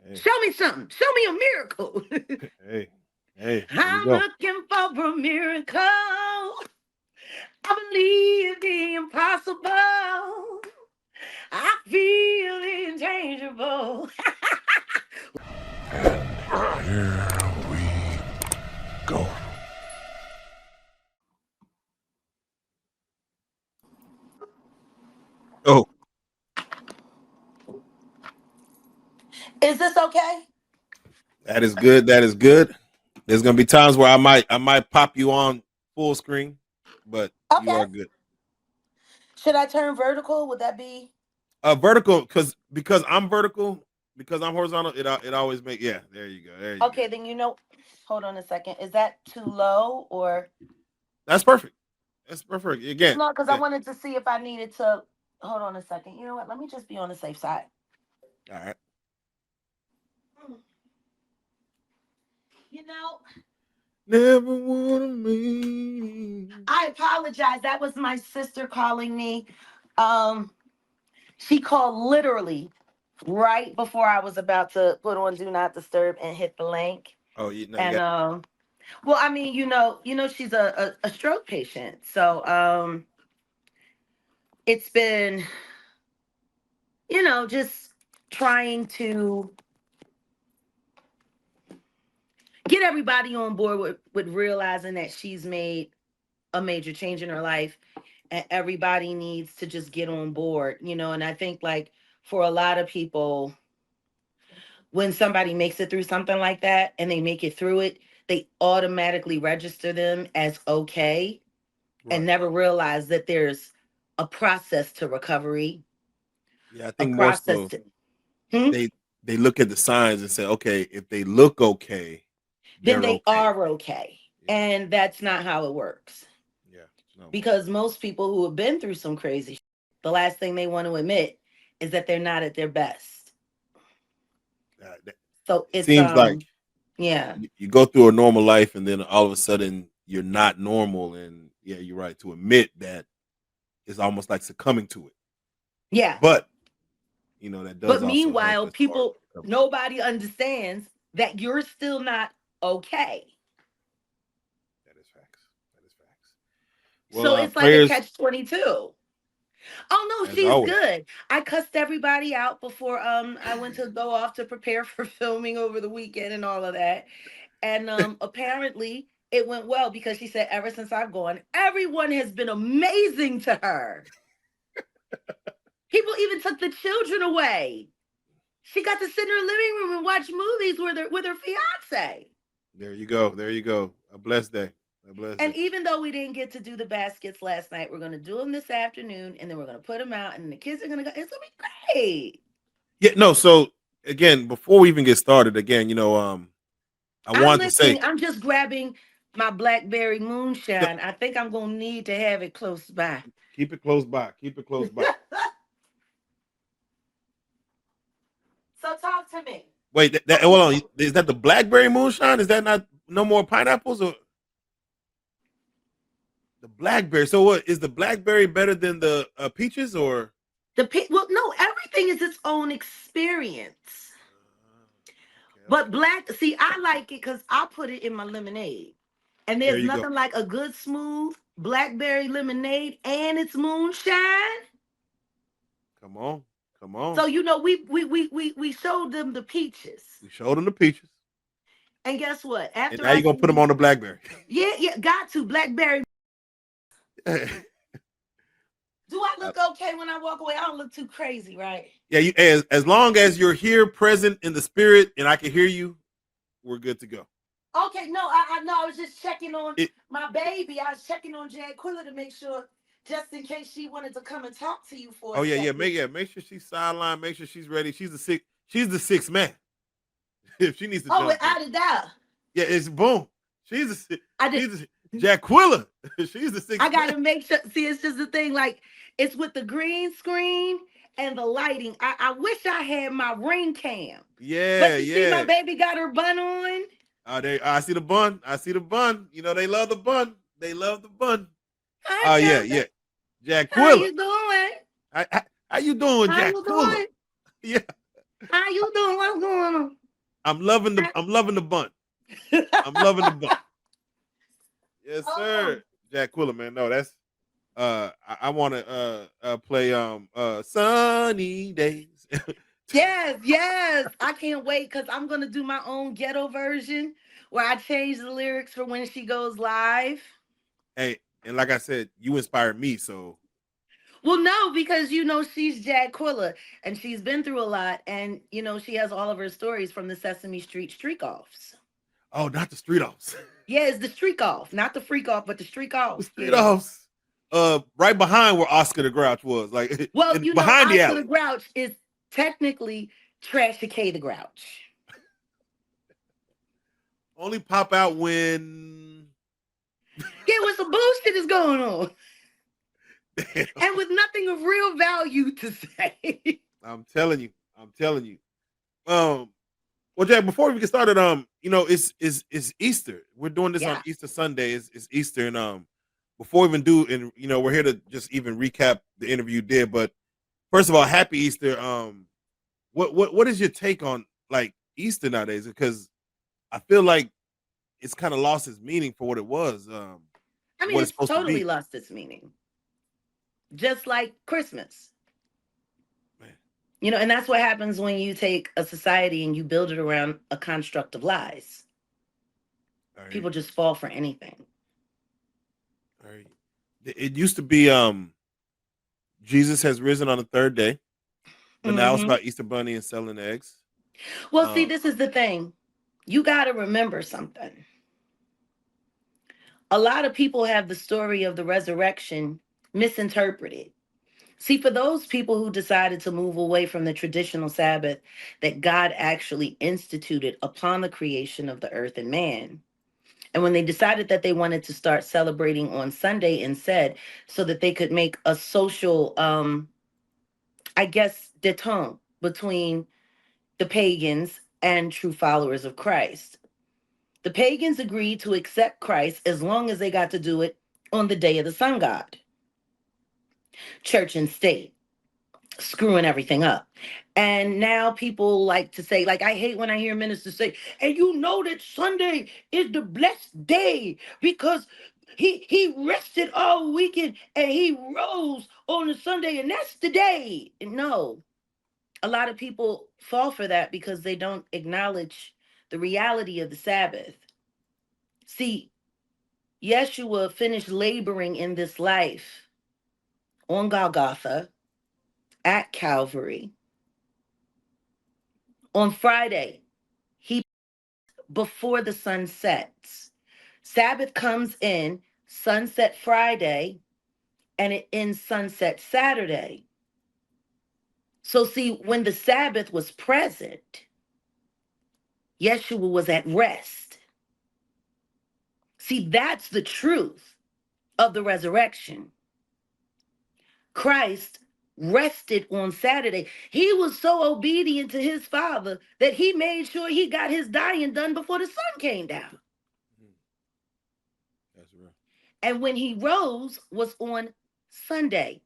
Hey, Show me something. Show me a miracle. hey, hey, there you I'm go. looking for a miracle. I believe the impossible. I feel inchangeable. Here we go. Oh, Is this okay? that is good. That is good. There's gonna be times where I might pop you on full screen, but you Okay. are good. Should I turn vertical? Would that be Vertical, because I'm vertical, because I'm horizontal. It always make, yeah. There you go. There you go. okay? Then hold on a second. Is that too low or That's perfect. That's perfect. Again, no? Because I yeah. wanted to see if I needed to. Hold on a second. You know what? Let me just be on the safe side. All right. You know, Never wanna leave. I apologize. That was my sister calling me. Um, she called literally right before I was about to put on Do Not Disturb and hit the link. Oh, you know you And got. well, I mean, she's a stroke patient. So it's been, just trying to get everybody on board with realizing that she's made a major change in her life and everybody needs to just get on board, and I think like for a lot of people, when somebody makes it through something like that and they make it through it, they automatically register them as okay and Right. never realize that there's a process to recovery, Yeah, I a think more process so to hmm? they they look at the signs and say, okay, if they look okay, Then they're they okay. are okay. Yeah, And that's not how it works. yeah. No, most Because most people who have been through some crazy shit, the last thing they want to admit is that they're not at their best. So it it's seems like yeah. you go through a normal life and then all of a sudden you're not normal, and yeah, you're right to admit that it's almost like succumbing to it. Yeah. But that But does also help meanwhile, as far as people recovery. nobody understands that you're still not okay. That is facts. That is facts. Well, So it's like a prayers catch 22. Oh no, as she's always. good. I cussed everybody out before I went to go off to prepare for filming over the weekend and all of that. And apparently it went well because she said ever since I've gone, everyone has been amazing to her. People even took the children away. She got to sit in her living room and watch movies with her fiance. There you go. There you go. A blessed day. A blessed day. And even though we didn't get to do the baskets last night, we're gonna do them this afternoon, and then we're gonna put them out, and the kids are gonna go. It's gonna be great. Yeah. No. So again, before we even get started, again, I I'm wanted to say, listening. I'm just grabbing my blackberry no, moonshine. I think I'm gonna need to have it close by. keep it close by. Keep it close by. So talk to me. Wait, hold on. Is that the blackberry moonshine? Is that not no more pineapples or the blackberry? So what is the blackberry better than the peaches or? Well, no, everything is its own experience. Okay, But okay. black, see, I like it because I put it in my lemonade. And There there's you go. nothing like a good smooth blackberry lemonade and it's moonshine. Come on, come on. So we showed them the peaches. We showed them the peaches, And guess what? and After now I you're gonna put them see, on the blackberry. yeah, got to blackberry. Yeah, Do I look okay when I walk away? I don't look too crazy, right? as long as you're here, present in the spirit, and I can hear you, we're good to go. Okay, no, I know. I was just checking on It, my baby. I was checking on Jaguar to make sure, just in case she wanted to come and talk to you for oh a yeah, second. make sure she's sidelined. Make sure she's ready. She's the sixth man. If she needs to Oh, jump in, without a doubt. yeah, it's boom. I did. She's the Jaquilla. She's the I sixth man. gotta make sure. See, it's just the thing. Like it's with the green screen and the lighting. I wish I had my ring cam. Yeah, But you see, my yeah. baby got her bun on. I see the bun. I see the bun. They love the bun. They love the bun. Hi, Oh yeah, Joseph. yeah. How Jaquilla. you doing? How you doing, How you Jaquilla? doing? Yeah. How you doing? What's going on? I'm loving the bunt. I'm loving the bunt. Yes, sir. Jack Quilla, man. No, that's I want to play Sunny Days. Yes. I can't wait because I'm gonna do my own ghetto version where I change the lyrics for when she goes live. Hey, and like I said, you inspired me, so Well, no, because she's Jaguar and she's been through a lot, and she has all of her stories from the Sesame Street streak offs. oh, not the street offs. Yeah, it's the streak off, not the freak off, but the streak The off. street Yeah. offs. Right behind where Oscar the Grouch was, like Well, and behind the Oscar the alley. Grouch is technically Trashy K the Grouch. Only pop out when Yeah, when some bullshit is going on. And with nothing of real value to say. I'm telling you. Well, Jack, before we get started, it's Easter. We're doing this on Yeah. Easter Sunday. It's Easter, and before we even do, and we're here to just even recap the interview you did. But first of all, happy Easter. What is your take on like Easter nowadays? Because I feel like it's kind of lost its meaning for what it was. I mean, what it's it's supposed to totally be. lost its meaning. Just like Christmas. Man. And that's what happens when you take a society and you build it around a construct of lies. People just fall for anything. All right. It used to be Jesus has risen on the third day, but now it's about Easter Bunny and selling eggs. Well, see, this is the thing. You got to remember something. A lot of people have the story of the resurrection misinterpreted. See, for those people who decided to move away from the traditional Sabbath that God actually instituted upon the creation of the earth and man, and when they decided that they wanted to start celebrating on Sunday instead, so that they could make a social, I guess, détente between the pagans and true followers of Christ. The pagans agreed to accept Christ as long as they got to do it on the day of the sun god. Church and state screwing everything up. And now people like to say, like, I hate when I hear ministers say, and you know that Sunday is the blessed day because he rested all weekend and he rose on the Sunday, and that's the day. No, a lot of people fall for that because they don't acknowledge the reality of the Sabbath. See, Yeshua finished laboring in this life on Golgotha, at Calvary. On Friday, he before the sun sets. Sabbath comes in sunset Friday and it ends sunset Saturday. So see, when the Sabbath was present, Yeshua was at rest. See, that's the truth of the resurrection. Christ rested on Saturday. He was so obedient to his Father that he made sure he got his dying done before the sun came down. That's real. And when he rose was on Sunday,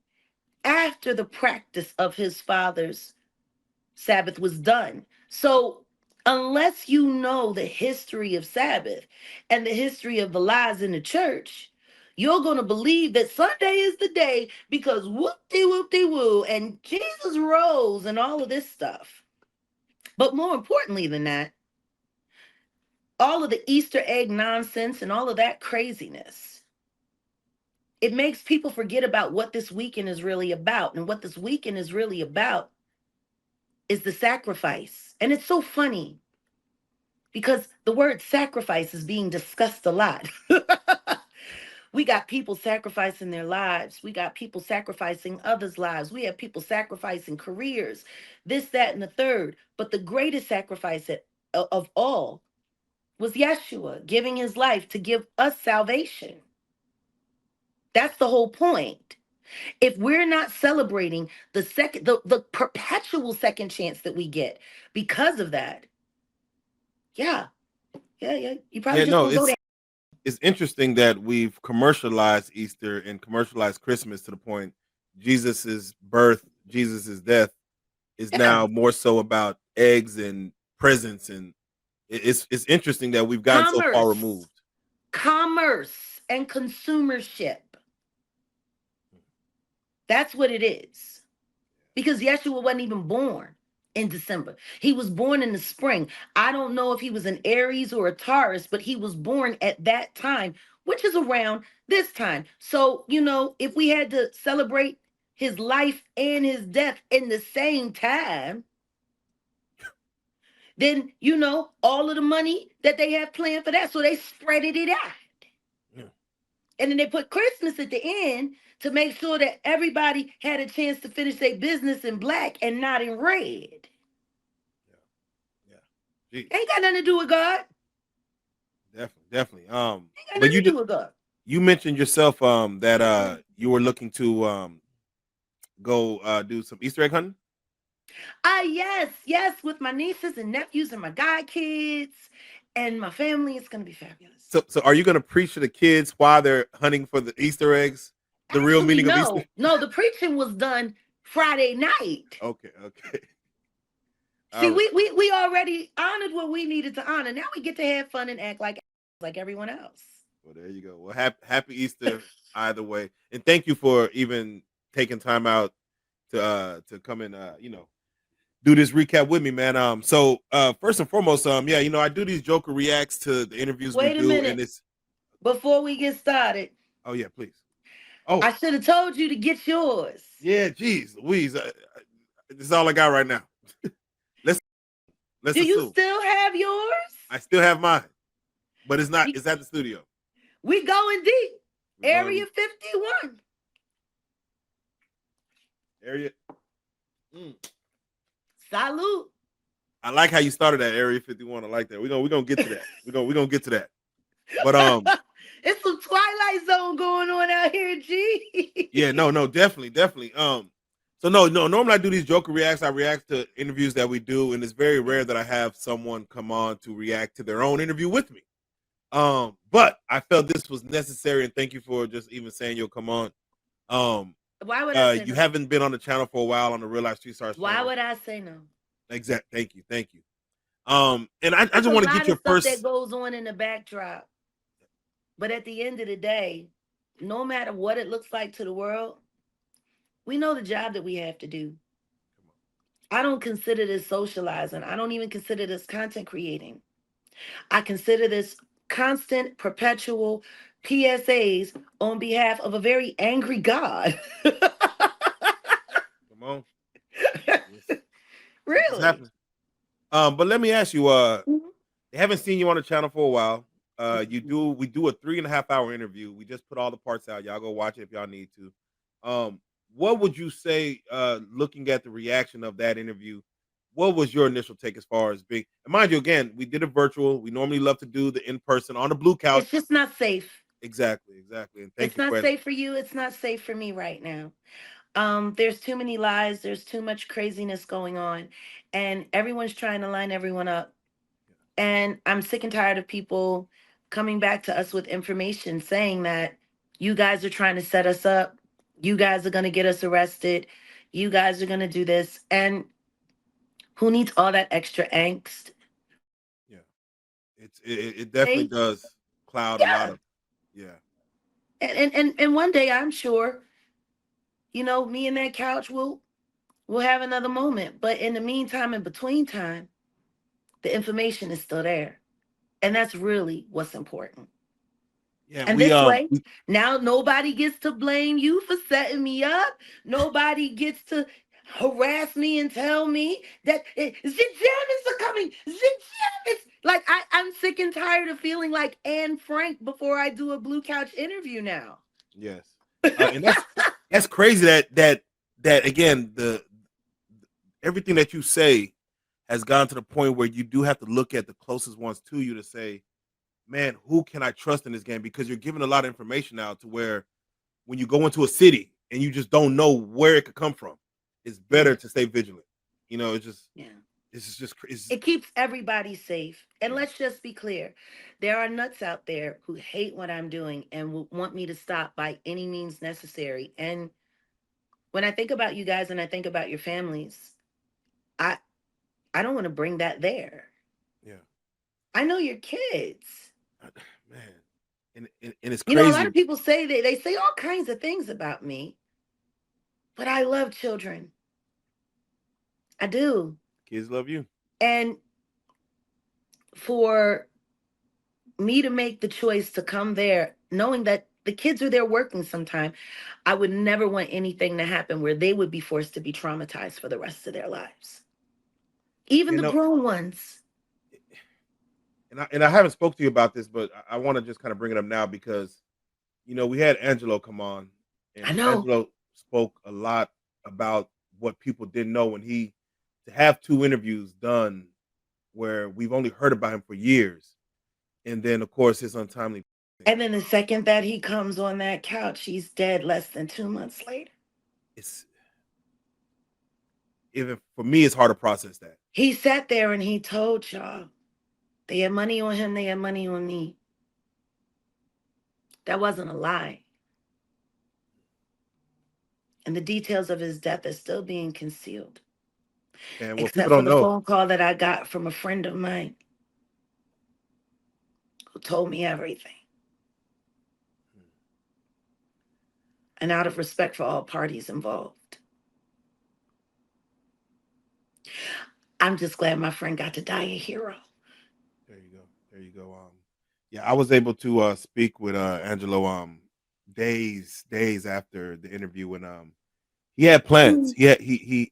after the practice of his Father's Sabbath was done. So unless you know the history of Sabbath and the history of the lies in the church, you're going to believe that Sunday is the day because whoop-de-woo, and Jesus rose and all of this stuff. But more importantly than that, all of the Easter egg nonsense and all of that craziness, it makes people forget about what this weekend is really about. And what this weekend is really about is the sacrifice. And it's so funny because the word sacrifice is being discussed a lot. We got people sacrificing their lives. We got people sacrificing others' lives. We have people sacrificing careers, this, that, and the third. But the greatest sacrifice of all was Yeshua giving his life to give us salvation. That's the whole point. If we're not celebrating the perpetual second chance that we get because of that, yeah, you probably just gonna go there. It's interesting that we've commercialized Easter and commercialized Christmas to the point Jesus's birth, Jesus's death is now more so about eggs and presents and it's interesting that we've gotten so far removed. Commerce and consumership. That's what it is. Because Yeshua wasn't even born in December. He was born in the spring. I don't know if he was an Aries or a Taurus, but he was born at that time, which is around this time. So, if we had to celebrate his life and his death in the same time, then, all of the money that they have planned for that. So they spreaded it out. Yeah. And then they put Christmas at the end to make sure that everybody had a chance to finish their business in black and not in red. Yeah. Ain't got nothing to do with God. Definitely. But you mentioned yourself that you were looking to go do some Easter egg hunting. Yes, with my nieces and nephews and my god kids and my family. It's gonna be fabulous. So are you gonna preach to the kids while they're hunting for the Easter eggs? The real meaning of Easter? No, the preaching was done Friday night. Okay. See, we already honored what we needed to honor. Now we get to have fun and act like everyone else. Well, there you go. Well, happy Easter either way, and thank you for even taking time out to come and do this recap with me, man. So first and foremost, I do these Joker reacts to the interviews we do. Wait a minute. And it's before we get started. Oh yeah, please. Oh, I should have told you to get yours. Yeah, geez, Louise, this is all I got right now. Let's Do assume. You still have yours? I still have mine, but it's not. It's at the studio. We going deep. Area 51. Area. Salute. I like how you started at Area 51. I like that. We're gonna get to that. We're gonna get to that. But it's some Twilight Zone going on out here, G. Yeah, no, definitely. So no, normally I do these Joker reacts. I react to interviews that we do, and it's very rare that I have someone come on to react to their own interview with me. But I felt this was necessary, and thank you for just even saying you'll come on. Why would I say you no? haven't been on the channel for a while on the RealLyfe Street Stars channel. Why would I say no? Exactly. Thank you. And I just want to get your first. That goes on in the backdrop, but at the end of the day, no matter what it looks like to the world, we know the job that we have to do. I don't consider this socializing. I don't even consider this content creating. I consider this constant, perpetual PSAs on behalf of a very angry God. Come on. Really? But let me ask you, they haven't seen you on the channel for a while. We do a 3.5 hour interview. We just put all the parts out. Y'all go watch it if y'all need to. What would you say, looking at the reaction of that interview, what was your initial take as far as being, and mind you, again, we did it virtual. We normally love to do the in-person on the blue couch. It's just not safe. Exactly. And it's not safe for you. It's not safe for me right now. There's too many lies. There's too much craziness going on, and everyone's trying to line everyone up. And I'm sick and tired of people coming back to us with information saying that you guys are trying to set us up. You guys are going to get us arrested. You guys are going to do this. And who needs all that extra angst? Yeah, it definitely does cloud a lot of, And one day I'm sure, me and that couch will have another moment. But in the meantime, in between time, the information is still there. And that's really what's important. Yeah, and this way, now nobody gets to blame you for setting me up. Nobody gets to harass me and tell me that the Germans are coming. The Germans. Like, I'm sick and tired of feeling like Anne Frank before I do a Blue Couch interview now. Yes. And that's crazy that again, the everything that you say has gone to the point where you do have to look at the closest ones to you to say, man, who can I trust in this game? Because you're giving a lot of information out to where when you go into a city and you just don't know where it could come from, it's better to stay vigilant. It's just, it keeps everybody safe. And let's just be clear. There are nuts out there who hate what I'm doing and will want me to stop by any means necessary. And when I think about you guys and I think about your families, I don't want to bring that there. Yeah. I know your kids. Man, and it's You know, a lot of crazy. people say they say all kinds of things about me, but I love children. I do. Kids love you. And for me to make the choice to come there, knowing that the kids are there working sometime, I would never want anything to happen where they would be forced to be traumatized for the rest of their lives. Even You the know, grown ones. and I haven't spoke to you about this, but I want to just kind of bring it up now because we had Angelo come on, I and know. Angelo spoke a lot about what people didn't know when he to have 2 interviews done where we've only heard about him for years, and then of course his untimely. And then the second that he comes on that couch, he's dead less than 2 months later. It's even for me, it's hard to process that. He sat there and he told y'all they had money on him, they had money on me. That wasn't a lie. And the details of his death are still being concealed, And what people except for don't the know, phone call that I got from a friend of mine who told me everything. And out of respect for all parties involved, I'm just glad my friend got to die a hero. there you go, there you go. Yeah, I was able to speak with Angelo days after the interview when he had plans. Mm.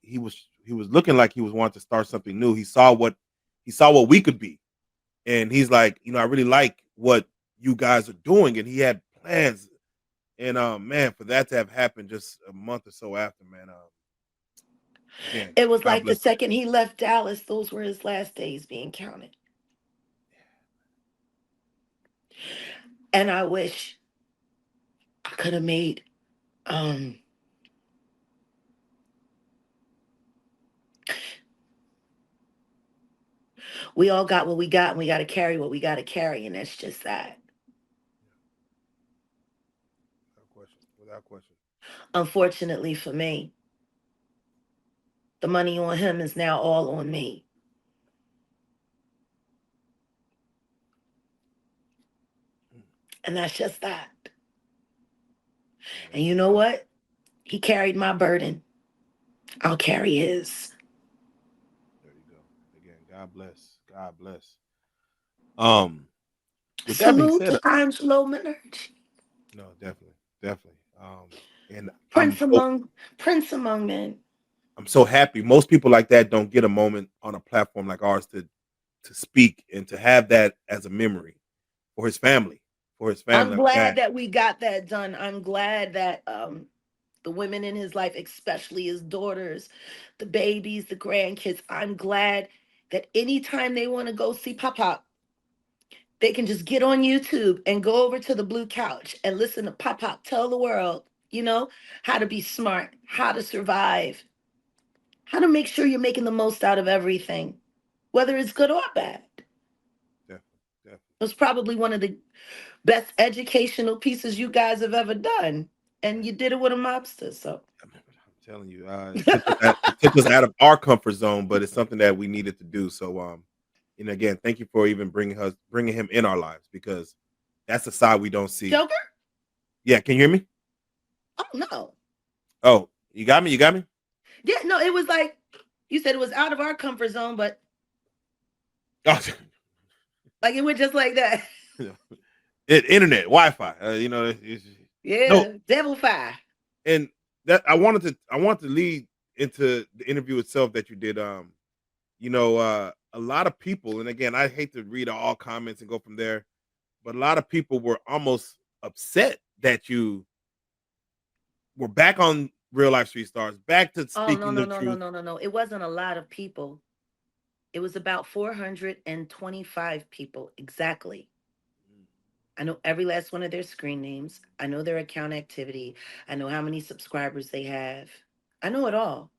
He was looking like he was wanting to start something new. He saw what we could be, and he's like, I really like what you guys are doing, and he had plans. And man, for that to have happened just a month or so after, man, again, It was God like the bless him. second he left Dallas, those were his last days being counted. And I wish I could have made um we all got what we got and we got to carry what we got to carry, and that's just that. Without question, without question. Unfortunately for me, the money on him is now all on me. Mm, And that's just that. yeah, And that's you just know that. what? He carried my burden. I'll carry his. There you go. Again, God bless. God bless. Um, with that being Salute said, to Angelo Minergi. no, definitely, definitely. And Prince among men. I'm so happy. Most people like that don't get a moment on a platform like ours to speak and to have that as a memory for his family, for his I'm family. I'm glad glad. that we got that done. I'm glad that the women in his life, especially his daughters, the babies, the grandkids, I'm glad that anytime they want to go see Pop Pop, they can just get on YouTube and go over to the blue couch and listen to Pop Pop tell the world, how to be smart, how to survive, how to make sure you're making the most out of everything, whether it's good or bad. Definitely, definitely. It was probably one of the best educational pieces you guys have ever done. And you did it with a mobster, so. I'm telling you, it took us out of our comfort zone, but it's something that we needed to do. So, and again, thank you for even bringing him in our lives because that's the side we don't see. Joker? Yeah, can you hear me? Oh, no. Oh, you got me. You got me. Yeah, no, it was like, you said it was out of our comfort zone, but Oh, like it went just like that. internet, Wi-Fi. No, Yeah, devil fire. and that I want to lead into the interview itself that you did. A lot of people, and again, I hate to read all comments and go from there, but a lot of people were almost upset that you were back on Real Life Street Stars, back to Oh, no, speaking no, the no, no, truth. no, no, no. It wasn't a lot of people. It was about 425 people exactly. I know every last one of their screen names. I know their account activity. I know how many subscribers they have. I know it all.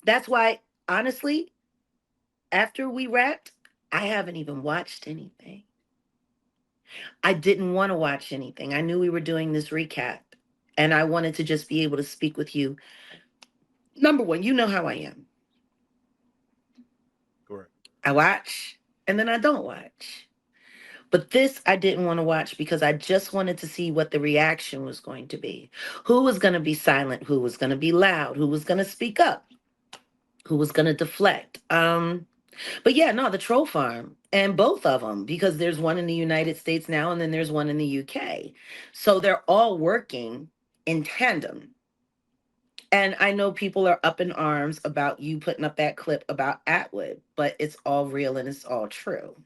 That's why, honestly, after we wrapped, I haven't even watched anything. I didn't want to watch anything. I knew we were doing this recap, and I wanted to just be able to speak with you. Number one, you know how I am. Correct. I watch, and then I don't watch. But this I didn't want to watch because I just wanted to see what the reaction was going to be. Who was going to be silent? Who was going to be loud? Who was going to speak up? Who was going to deflect? But yeah, no, the troll farm and both of them, because there's one in the United States now and then there's one in the UK. So they're all working in tandem. And I know people are up in arms about you putting up that clip about Atwood, but it's all real and it's all true.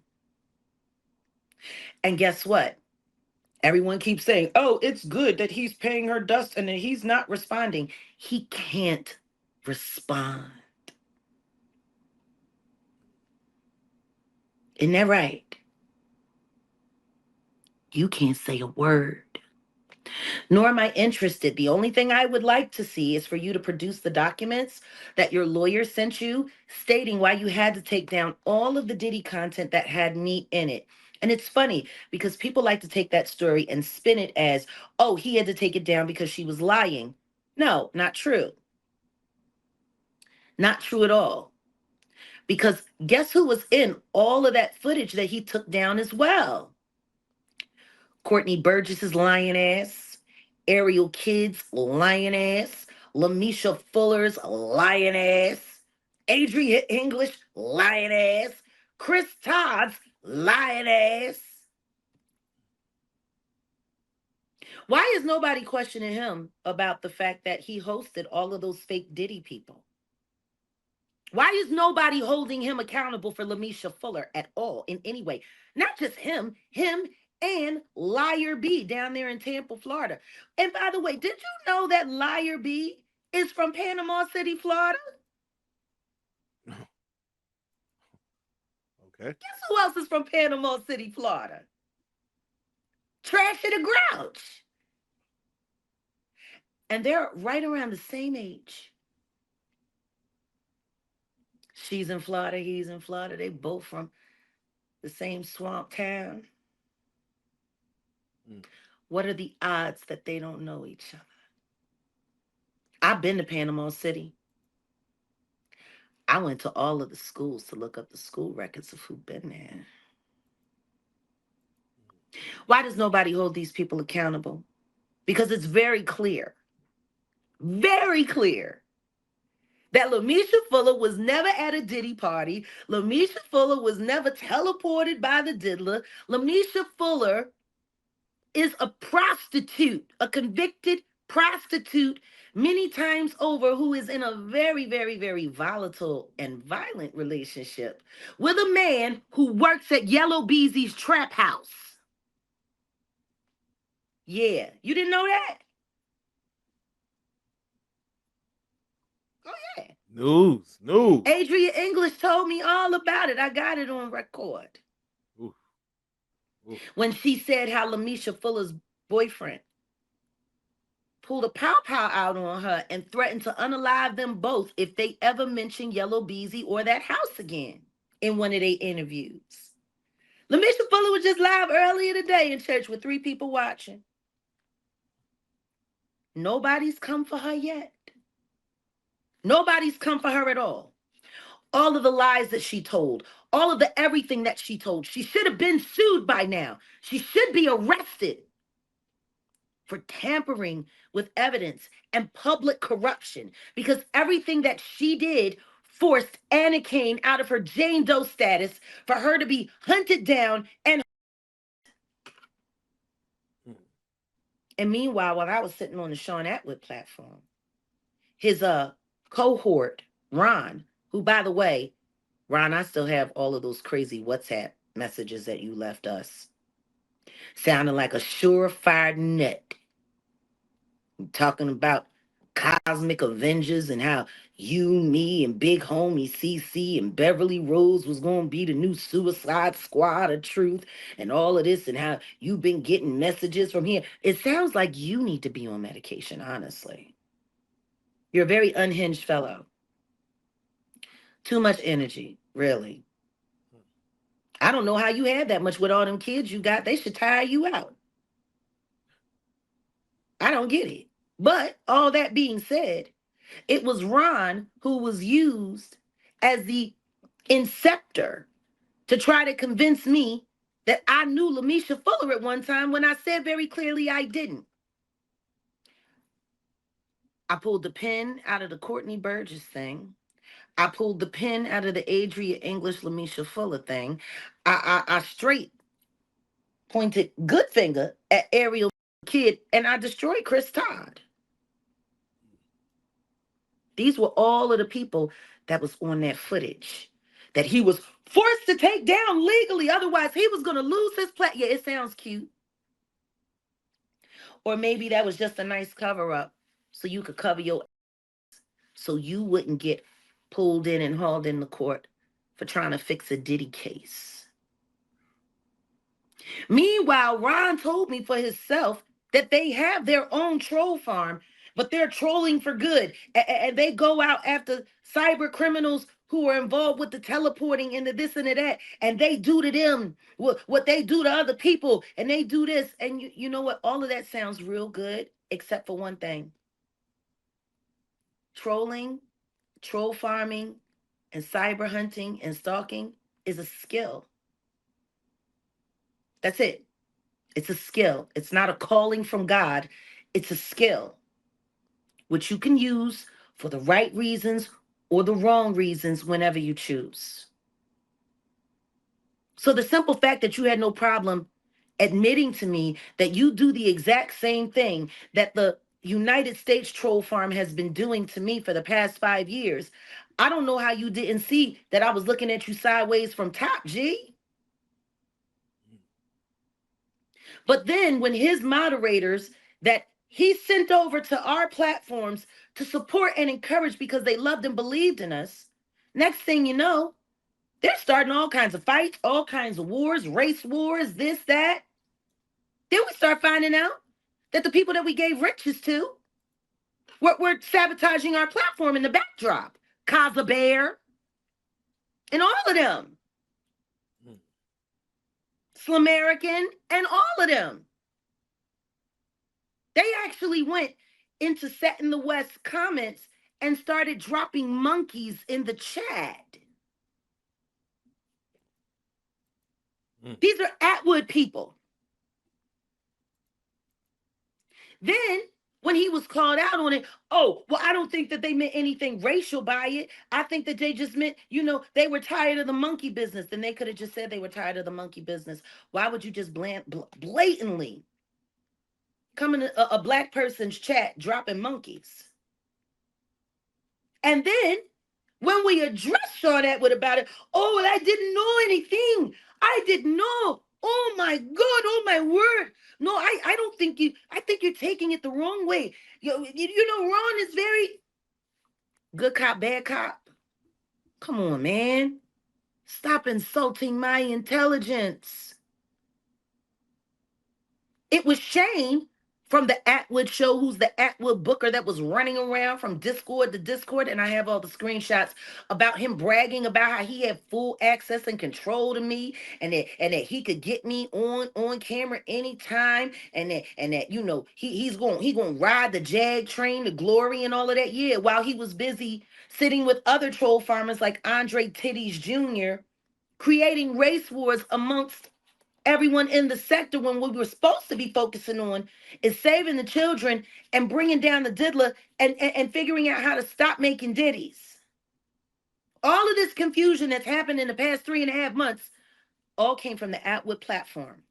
And guess what? Everyone keeps saying, oh, it's good that he's paying her dust and that he's not responding. He can't respond. Isn't that right? You can't say a word. Nor am I interested. The only thing I would like to see is for you to produce the documents that your lawyer sent you stating why you had to take down all of the Diddy content that had meat in it. And it's funny because people like to take that story and spin it as, oh, he had to take it down because she was lying. No, not true. Not true at all. Because guess who was in all of that footage that he took down as well? Courtney Burgess's lying ass, Ariel Kidd's lying ass, Lamisha Fuller's lying ass, Adria English lying ass, Chris Todd's lying ass. Why is nobody questioning him about the fact that he hosted all of those fake Diddy people? Why is nobody holding him accountable for Lamisha Fuller at all in any way? Not just him and Liar B down there in Tampa, Florida. And by the way, did you know that Liar B is from Panama City, Florida? Okay. Guess who else is from Panama City, Florida? Trashy the Grouch. And they're right around the same age. She's in Florida, he's in Florida. They both from the same swamp town. What are the odds that they don't know each other? I've been to Panama City. I went to all of the schools to look up the school records of who've been there. Why does nobody hold these people accountable? Because it's very clear that Lamisha Fuller was never at a Diddy party. Lamisha Fuller was never teleported by the diddler. Lamisha Fuller is a prostitute, a convicted prostitute many times over, who is in a very, very, very volatile and violent relationship with a man who works at Yellow Beezy's trap house. Yeah, you didn't know that? Oh, yeah. News. Adria English told me all about it. I got it on record. Oof. When she said how Lamisha Fuller's boyfriend pulled a pow-pow out on her and threatened to unalive them both if they ever mention Yellow Beezy or that house again in one of their interviews. Lamisha Fuller was just live earlier today in church with 3 people watching. Nobody's come for her yet. Nobody's come for her at all. All of the lies that she told, all of the everything that she told, she should have been sued by now. She should be arrested for tampering with evidence and public corruption, because everything that she did forced Anna Kane out of her Jane Doe status for her to be hunted down and meanwhile, while I was sitting on the Sean Atwood platform, his cohort, Ron, who, by the way, Ron, I still have all of those crazy WhatsApp messages that you left us, sounding like a surefire nut, talking about cosmic Avengers and how you, me, and Big Homie CC and Beverly Rose was going to be the new Suicide Squad of truth and all of this, and how you've been getting messages from here. It sounds like you need to be on medication, honestly. You're a very unhinged fellow. Too much energy, really. I don't know how you had that much with all them kids you got. They should tire you out. I don't get it. But all that being said, it was Ron who was used as the inceptor to try to convince me that I knew Lamisha Fuller at one time when I said very clearly I didn't. I pulled the pin out of the Courtney Burgess thing. I pulled the pin out of the Adria English Lamisha Fuller thing. I straight pointed good finger at Ariel Kid, and I destroyed Chris Todd. These were all of the people that was on that footage that he was forced to take down legally. Otherwise, he was going to lose his Yeah, it sounds cute. Or maybe that was just a nice cover up so you could cover your so you wouldn't get pulled in and hauled in the court for trying to fix a Diddy case. Meanwhile, Ron told me for himself that they have their own troll farm, but they're trolling for good. And they go out after cyber criminals who are involved with the teleporting into this and that. And they do to them what they do to other people. And they do this. And you know what? All of that sounds real good, except for one thing. Trolling, troll farming, and cyber hunting and stalking is a skill. That's it. It's a skill. It's not a calling from God. It's a skill, which you can use for the right reasons or the wrong reasons whenever you choose. So the simple fact that you had no problem admitting to me that you do the exact same thing that the United States troll farm has been doing to me for the past 5 years, I don't know how you didn't see that I was looking at you sideways from top, G. But then when his moderators that he sent over to our platforms to support and encourage because they loved and believed in us, next thing you know, they're starting all kinds of fights, all kinds of wars, race wars, this, that. Then we start finding out that the people that we gave riches to were sabotaging our platform in the backdrop. Kaza Bear and all of them. Slamerican and all of them. They actually went into Set in the West comments and started dropping monkeys in the chat. These are Atwood people. Then, when he was called out on it, oh, well, I don't think that they meant anything racial by it. I think that they just meant, they were tired of the monkey business. Then they could have just said they were tired of the monkey business. Why would you just blatantly come in a black person's chat dropping monkeys? And then, when we addressed Sean Atwood about it, oh, well, I didn't know anything. I didn't know. Oh my God, oh my word. No, I don't think I think you're taking it the wrong way. Ron is very good cop, bad cop. Come on, man. Stop insulting my intelligence. It was Shane from the Atwood show, who's the Atwood booker that was running around from Discord to Discord, and I have all the screenshots about him bragging about how he had full access and control to me, and that he could get me on camera anytime, and that he's going ride the Jag train to glory and all of that. Yeah, while he was busy sitting with other troll farmers like Andre Titties Jr., creating race wars amongst everyone in the sector, when what we were supposed to be focusing on is saving the children and bringing down the diddler and figuring out how to stop making ditties. All of this confusion that's happened in the past 3.5 months all came from the Atwood platform.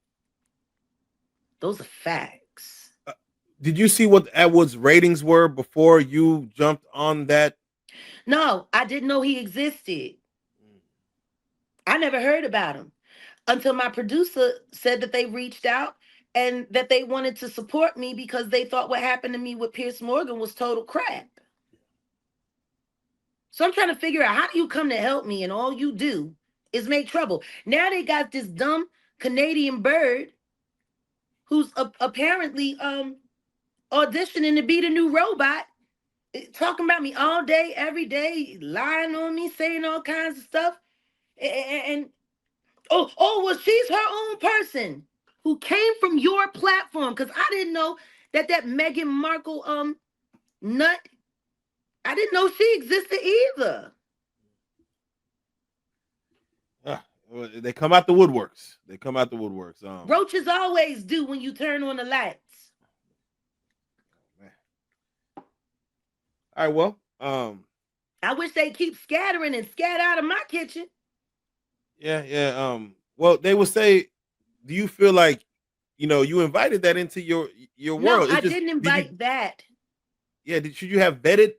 Those are facts. Did you see what Atwood's ratings were before you jumped on that? No, I didn't know he existed. I never heard about him until my producer said that they reached out and that they wanted to support me because they thought what happened to me with Pierce Morgan was total crap. So I'm trying to figure out, how do you come to help me and all you do is make trouble? Now they got this dumb Canadian bird who's apparently auditioning to be the new robot, talking about me all day, every day, lying on me, saying all kinds of stuff. And well, she's her own person who came from your platform, because I didn't know that Meghan Markle nut, I didn't know she existed either. Well, they come out the woodworks. They come out the woodworks. Roaches always do when you turn on the lights. Man. All right, well, I wish they keep scattering and scat out of my kitchen. yeah. Well, they would say, do you feel like, you invited that into your No, world? It's I just, didn't did you? invite that. Yeah, should you have vetted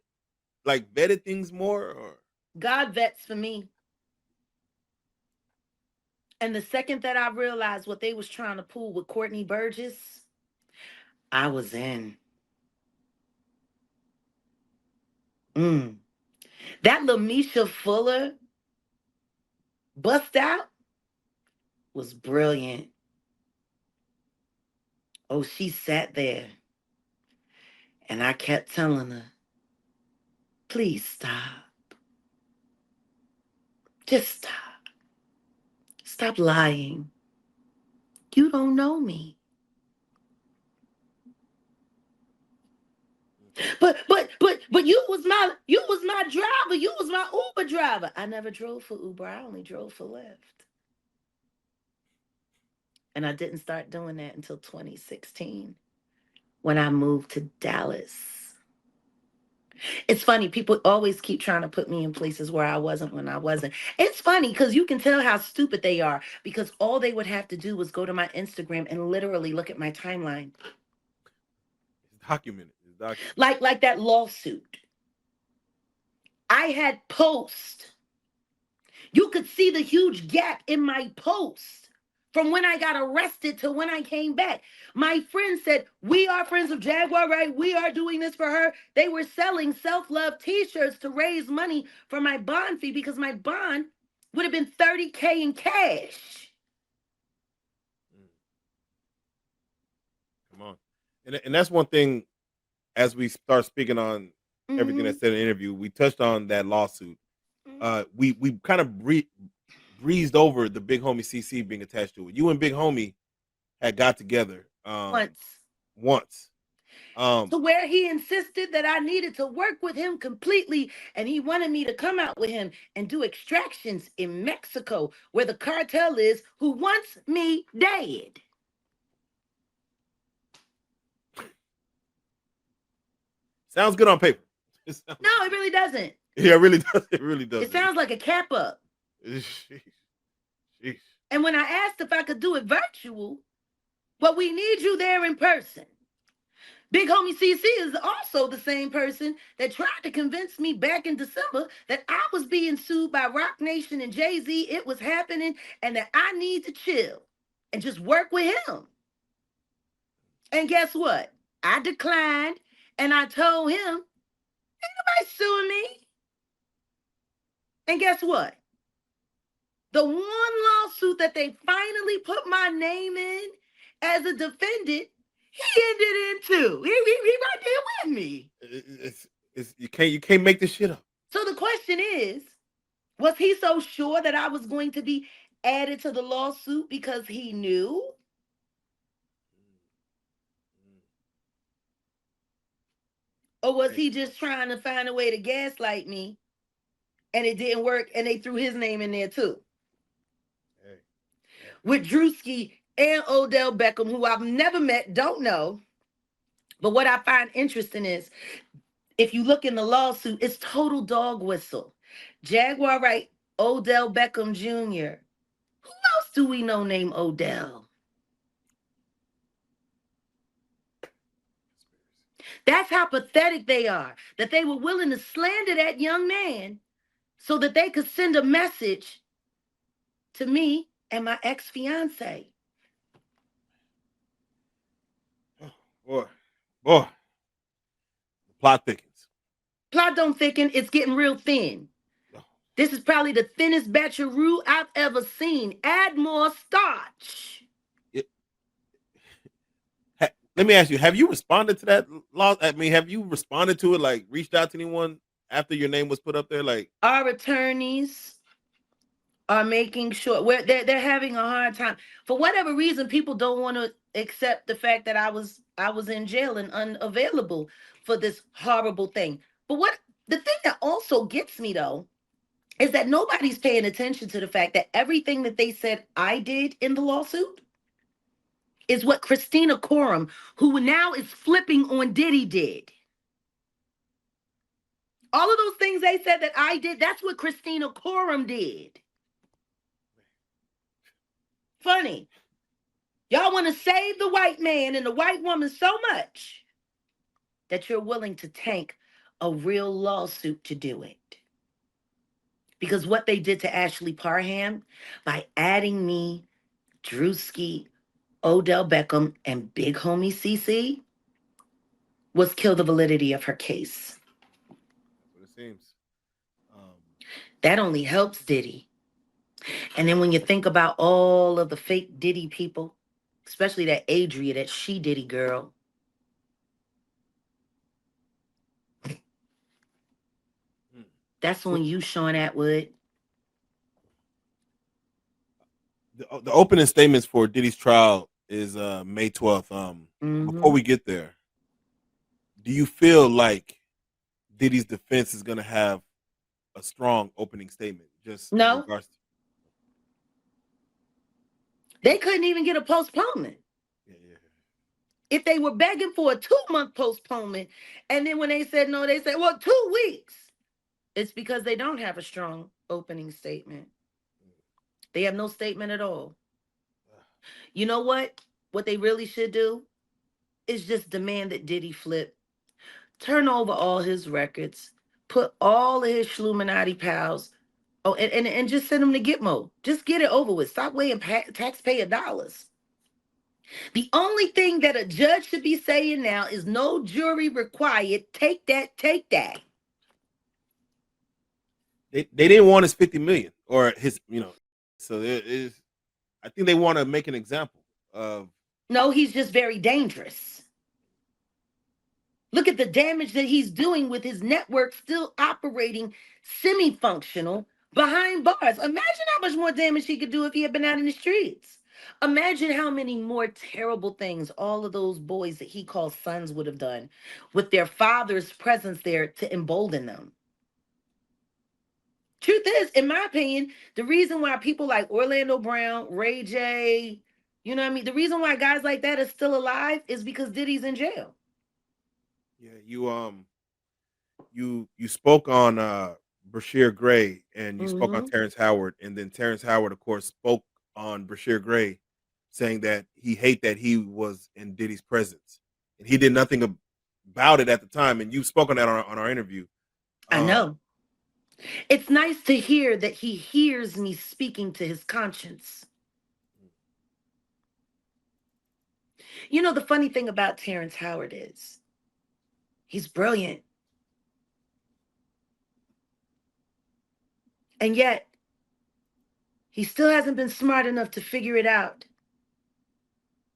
things more, or? God vets for me. And the second that I realized what they was trying to pull with Courtney Burgess, I was in. That Lamisha Fuller bust out was brilliant. Oh, she sat there and I kept telling her, please stop. Just stop. Stop lying. You don't know me. But you was my driver. You was my Uber driver. I never drove for Uber. I only drove for Lyft. And I didn't start doing that until 2016 when I moved to Dallas. It's funny, people always keep trying to put me in places where I wasn't when I wasn't. It's funny because you can tell how stupid they are because all they would have to do was go to my Instagram and literally look at my timeline. It's documented. It's documented. Like that lawsuit. I had posts. You could see the huge gap in my posts from when I got arrested to when I came back. My friend said, we are friends of Jaguar Wright. We are doing this for her. They were selling self-love t-shirts to raise money for my bond fee because my bond would have been $30K in cash. Come on. And that's one thing, as we start speaking on everything that's said in the interview, we touched on that lawsuit. We kind of breezed over the Big Homie CC being attached to it. You and Big Homie had got together once. To where he insisted that I needed to work with him completely, and he wanted me to come out with him and do extractions in Mexico, where the cartel is, who wants me dead. Sounds good on paper. No, it really doesn't. Yeah, it really does. It really does. It sounds like a cap up. Sheesh. And when I asked if I could do it virtual, well, we need you there in person. Big Homie CC is also the same person that tried to convince me back in December that I was being sued by Roc Nation and Jay-Z. It was happening and that I need to chill and just work with him. And guess what? I declined and I told him, ain't nobody suing me. And guess what? The one lawsuit that they finally put my name in as a defendant, he ended in too. He right there with me. You can't make this shit up. So the question is, was he so sure that I was going to be added to the lawsuit because he knew? Or was he just trying to find a way to gaslight me and it didn't work and they threw his name in there too? With Doechii and Odell Beckham, who I've never met, don't know. But what I find interesting is, if you look in the lawsuit, it's total dog whistle. Jaguar Wright, Odell Beckham Jr. Who else do we know named Odell? That's how pathetic they are, that they were willing to slander that young man so that they could send a message to me and my ex-fiance. Boy, the plot thickens. Plot don't thicken, it's getting real thin. This is probably the thinnest batch of roux I've ever seen. Add more starch. Let me ask you, have you responded to that law? I mean, have you responded to it, like reached out to anyone after your name was put up there? Like, our attorneys are making sure they're having a hard time. For whatever reason, people don't want to accept the fact that I was in jail and unavailable for this horrible thing. But what the thing that also gets me though is that nobody's paying attention to the fact that everything that they said I did in the lawsuit is what Christina Coram, who now is flipping on Diddy, did. All of those things they said that I did, that's what Christina Coram did. Funny. Y'all want to save the white man and the white woman so much that you're willing to tank a real lawsuit to do it. Because what they did to Ashley Parham by adding me, Drewski, Odell Beckham, and Big Homie CC was kill the validity of her case. That's what it seems. That only helps Diddy. And then when you think about all of the fake Diddy people, especially that Adria, that she Diddy girl. That's on you, Sean Atwood. The opening statements for Diddy's trial is May 12th. Before we get there, do you feel like Diddy's defense is going to have a strong opening statement? Just no. In regards to... They couldn't even get a postponement. Yeah. If they were begging for a 2-month postponement, and then when they said no, they said, well, 2 weeks. It's because they don't have a strong opening statement. They have no statement at all. You know what? What they really should do is just demand that Diddy flip, turn over all his records, put all of his Schluminati pals, and just send them to Gitmo. Just get it over with. Stop weighing taxpayer dollars. The only thing that a judge should be saying now is no jury required. Take that, take that. They didn't want his 50 million or his, so it is. I think they want to make an example of. No, he's just very dangerous. Look at the damage that he's doing with his network still operating semi-functional behind bars. Imagine how much more damage he could do if he had been out in the streets. Imagine how many more terrible things all of those boys that he calls sons would have done with their father's presence there to embolden them. Truth is, in my opinion, the reason why people like Orlando Brown, Ray J, you know what I mean? The reason why guys like that are still alive is because Diddy's in jail. Yeah, you spoke on Brashear Gray and you spoke on Terrence Howard, and then Terrence Howard, of course, spoke on Brashear Gray, saying that he hate that he was in Diddy's presence and he did nothing about it at the time. And you spoke on that on our interview. I know. It's nice to hear that he hears me speaking to his conscience. You know, the funny thing about Terrence Howard is he's brilliant. And yet, he still hasn't been smart enough to figure it out.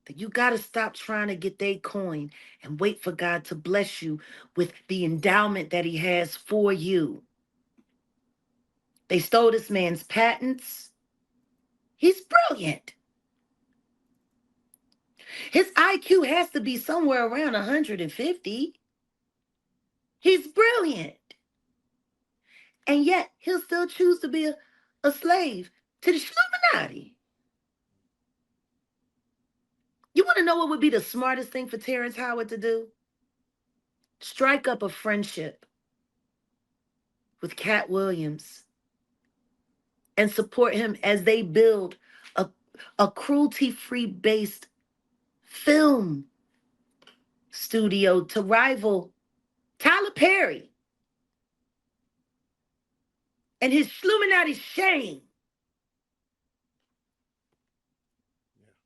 That you got to stop trying to get their coin and wait for God to bless you with the endowment that he has for you. They stole this man's patents. He's brilliant. His IQ has to be somewhere around 150. He's brilliant. And yet, he'll still choose to be a slave to the Illuminati. You want to know what would be the smartest thing for Terrence Howard to do? Strike up a friendship with Cat Williams and support him as they build a cruelty-free based film studio to rival Tyler Perry and his Illuminati shame.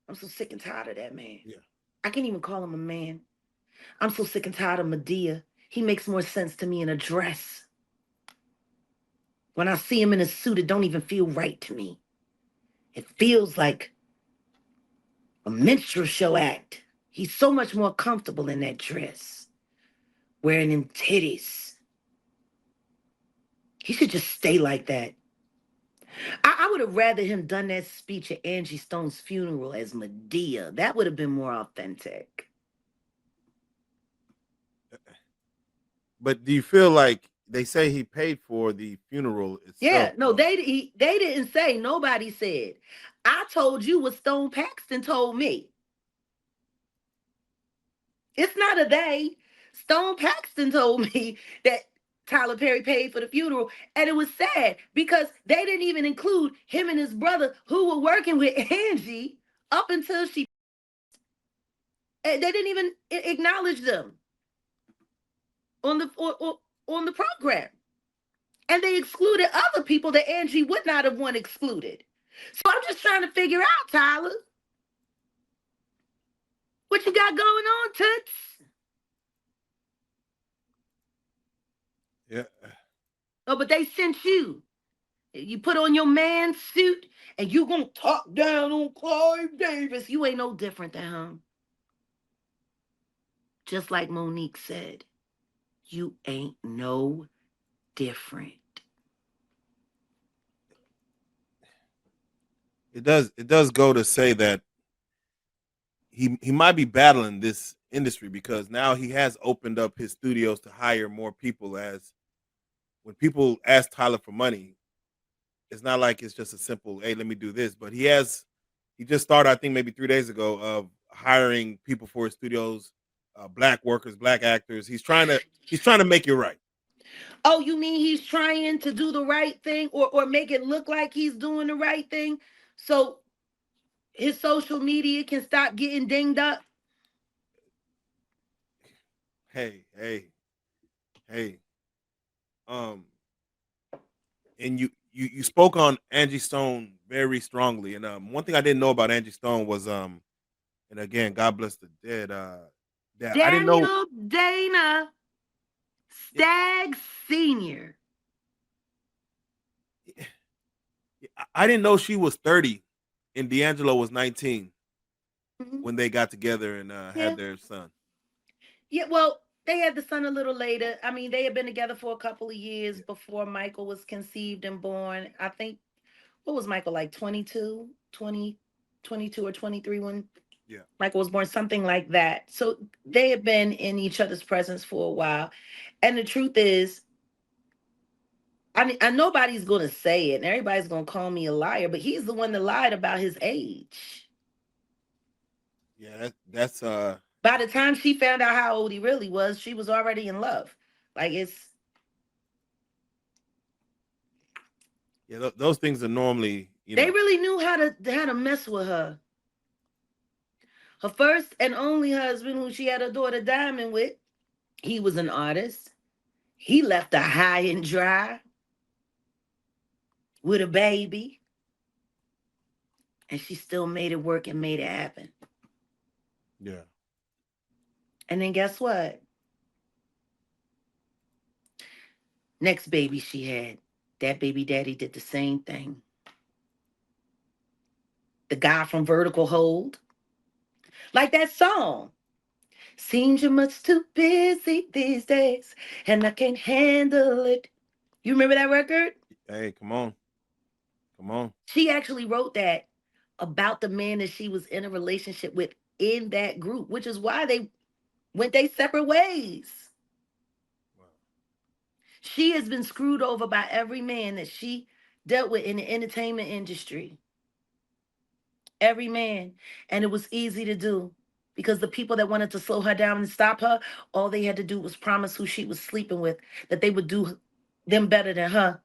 I'm so sick and tired of that man. Yeah. I can't even call him a man. I'm so sick and tired of Medea. He makes more sense to me in a dress. When I see him in a suit, it don't even feel right to me. It feels like a minstrel show act. He's so much more comfortable in that dress, wearing them titties. He should just stay like that. I would have rather him done that speech at Angie Stone's funeral as Medea. That would have been more authentic. But do you feel like they say he paid for the funeral Yeah, itself. no, they didn't say. Nobody said. I told you what Stone Paxton told me. It's not a they. Stone Paxton told me that Tyler Perry paid for the funeral, and it was sad because they didn't even include him and his brother who were working with Angie up until she. They didn't even acknowledge them on the on the program, and they excluded other people that Angie would not have want excluded. So I'm just trying to figure out, Tyler, what you got going on, Toots? Yeah. Oh, but they sent you. You put on your man suit and you gonna talk down on Clive Davis. You ain't no different than him. Just like Monique said, you ain't no different. It does go to say that he might be battling this industry because now he has opened up his studios to hire more people. As when people ask Tyler for money, it's not like it's just a simple, hey, let me do this. But he just started, I think maybe 3 days ago, of hiring people for his studios, black workers, black actors. He's trying to make it right. Oh, you mean he's trying to do the right thing or make it look like he's doing the right thing so his social media can stop getting dinged up? Hey, hey, hey. Um, and you spoke on Angie Stone very strongly. And one thing I didn't know about Angie Stone was and again, God bless the dead. That I didn't know. Daniel Dana Staggs Sr. I didn't know she was 30 and D'Angelo was 19 Mhm. when they got together and Yeah. had their son. Yeah, well, they had the son a little later. I mean, they had been together for a couple of years Yeah, before Michael was conceived and born. I think, what was Michael, like 22, 20, 22 or 23 when yeah, Michael was born, something like that. So they had been in each other's presence for a while. And the truth is, I mean, nobody's going to say it and everybody's going to call me a liar, but he's the one that lied about his age. yeah. That's By the time she found out how old he really was, she was already in love. Like yeah. Those things are normally, they really knew how to mess with her. Her first and only husband, who she had her daughter Diamond with, he was an artist. He left her high and dry with a baby, and she still made it work and made it happen. yeah, And then guess what? Next baby she had, that baby daddy did the same thing. The guy from Vertical Hold, like that song. Seems you're much too busy these days, and I can't handle it. You remember that record? hey, come on, come on. She actually wrote that about the man that she was in a relationship with in that group, which is why they went their separate ways. Wow. She has been screwed over by every man that she dealt with in the entertainment industry. Every man. And it was easy to do because the people that wanted to slow her down and stop her, all they had to do was promise who she was sleeping with that they would do them better than her.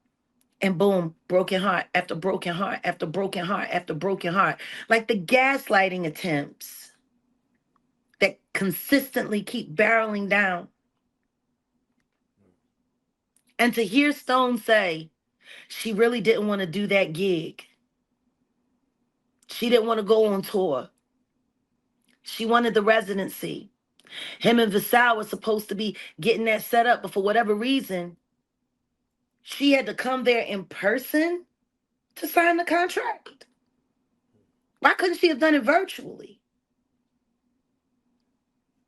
And boom, broken heart after broken heart after broken heart after broken heart. Like the gaslighting attempts that consistently keep barreling down. And to hear Stone say she really didn't want to do that gig, she didn't want to go on tour, she wanted the residency. Him and Visal was supposed to be getting that set up, but for whatever reason, she had to come there in person to sign the contract. Why couldn't she have done it virtually?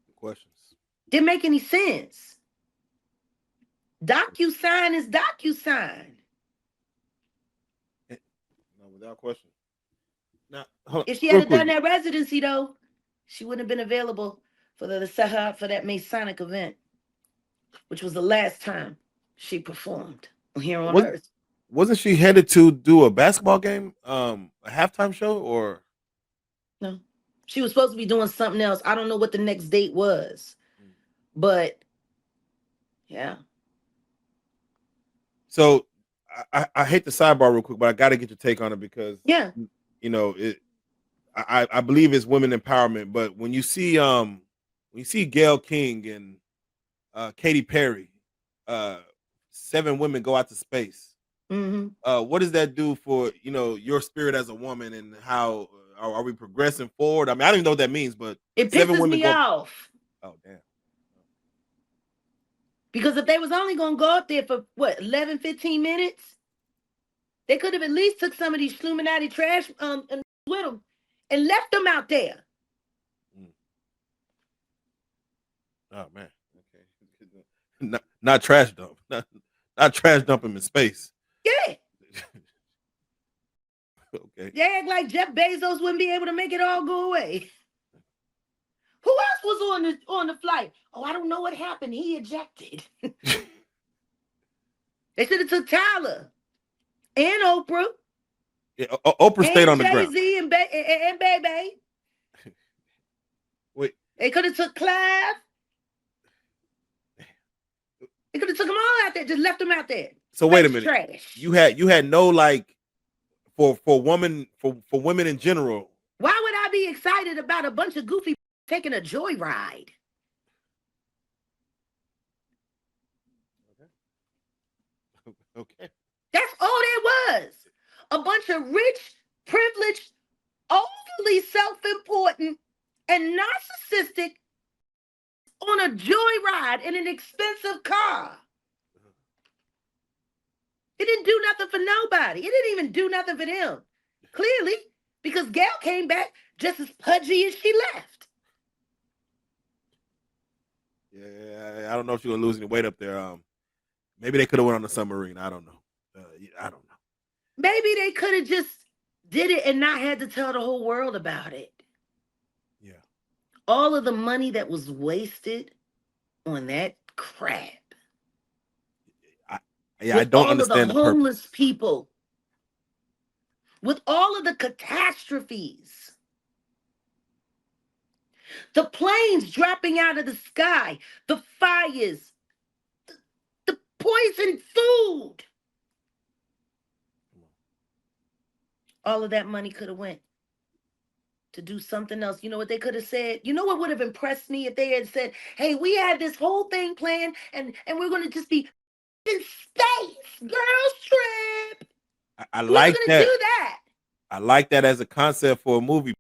The questions. Didn't make any sense. DocuSign is DocuSign. No, without question. Now, If she real had quick. done that residency, though, she wouldn't have been available for the set her up for that Masonic event, which was the last time. she performed here on Was Earth. wasn't she headed to do a basketball game, a halftime show, or? No, she was supposed to be doing something else. I don't know what the next date was, but yeah. So I hate the sidebar real quick, but I got to get your take on it because Yeah. you know it. I believe it's women empowerment, but when you see Gayle King and Katy Perry, uh, 7 women go out to space. Mm-hmm. What does that do for your spirit as a woman, and how are we progressing forward? I mean, I don't even know what that means, but It 7 pisses women me go. off Oh damn! because if they was only gonna go up there for what 11, 15 minutes, they could have at least took some of these Illuminati trash and with them and left them out there. Mm. Oh man, okay, not trash dump, not trash dump them in space. Yeah. Okay. They act like Jeff Bezos wouldn't be able to make it all go away. Who else was on the flight? Oh, I don't know what happened. He ejected. They should have took Tyler and Oprah Yeah, Oprah stayed and on the ground. Jay-Z and Baby. Wait, They could have took Clive. They could have took them all out there. Just left them out there. so wait a Space minute. trash. You had no like for women for women in general. Why would I be excited about a bunch of goofy taking a joyride? Okay. That's all that was. A bunch of rich, privileged, overly self-important, and narcissistic on a joyride in an expensive car. It didn't do nothing for nobody. It didn't even do nothing for them. Clearly, because Gail came back just as pudgy as she left. Yeah, I don't know if she's gonna lose any weight up there. Maybe they could have went on the submarine. I don't know. I don't know. Maybe they could have just did it and not had to tell the whole world about it. Yeah. All of the money that was wasted on that crap. I don't understand the the homeless purpose. people, with all of the catastrophes, the planes dropping out of the sky, the fires, the poisoned food. All of that money could have went to do something else. You know what they could have said? You know what would have impressed me if they had said, hey, we had this whole thing planned and we're going to just be in space, girls trip. I We like were going to that. do that. I like that as a concept for a movie.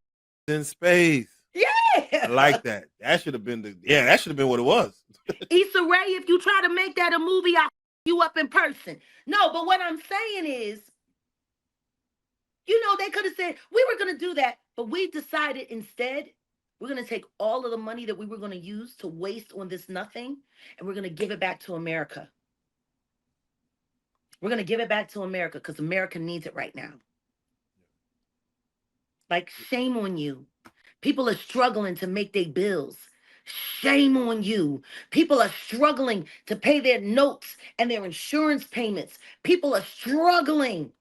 In space. Yeah. I like that. That should have been that should have been what it was. Issa Rae, if you try to make that a movie, I'll you up in person. No, but what I'm saying is, they could have said, we were going to do that, but we decided instead, we're going to take all of the money that we were going to use to waste on this nothing, and we're going to give it back to America. We're going to give it back to America because America needs it right now. Like, shame on you. People are struggling to make their bills. Shame on you. People are struggling to pay their notes and their insurance payments. People are struggling.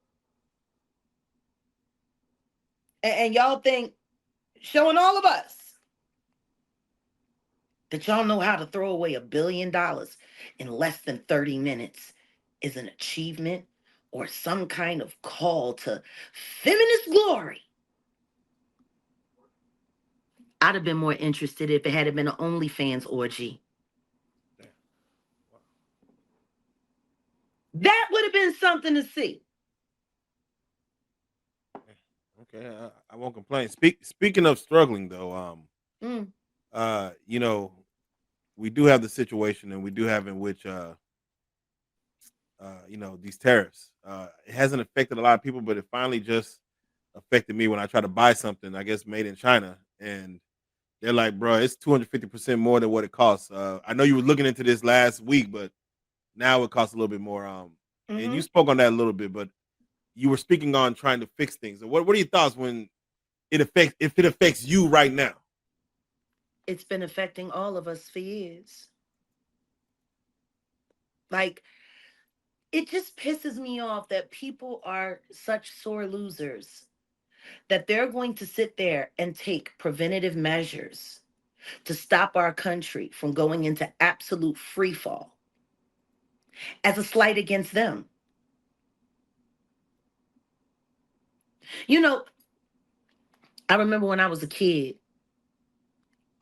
And y'all think, showing all of us, that y'all know how to throw away $1 billion in less than 30 minutes is an achievement or some kind of call to feminist glory. I'd have been more interested if it had been an OnlyFans orgy. That would have been something to see. Okay, I won't complain. Speaking of struggling though, we do have the situation, and we do have in which these tariffs. It hasn't affected a lot of people, but it finally just affected me when I try to buy something, I guess made in China, and they're like, bro, it's 250% more than what it costs. I know you were looking into this last week, but now it costs a little bit more. And you spoke on that a little bit, but you were speaking on trying to fix things. So what are your thoughts when it affects you right now? It's been affecting all of us for years. Like, it just pisses me off that people are such sore losers that they're going to sit there and take preventative measures to stop our country from going into absolute free fall as a slight against them. You know, I remember when I was a kid,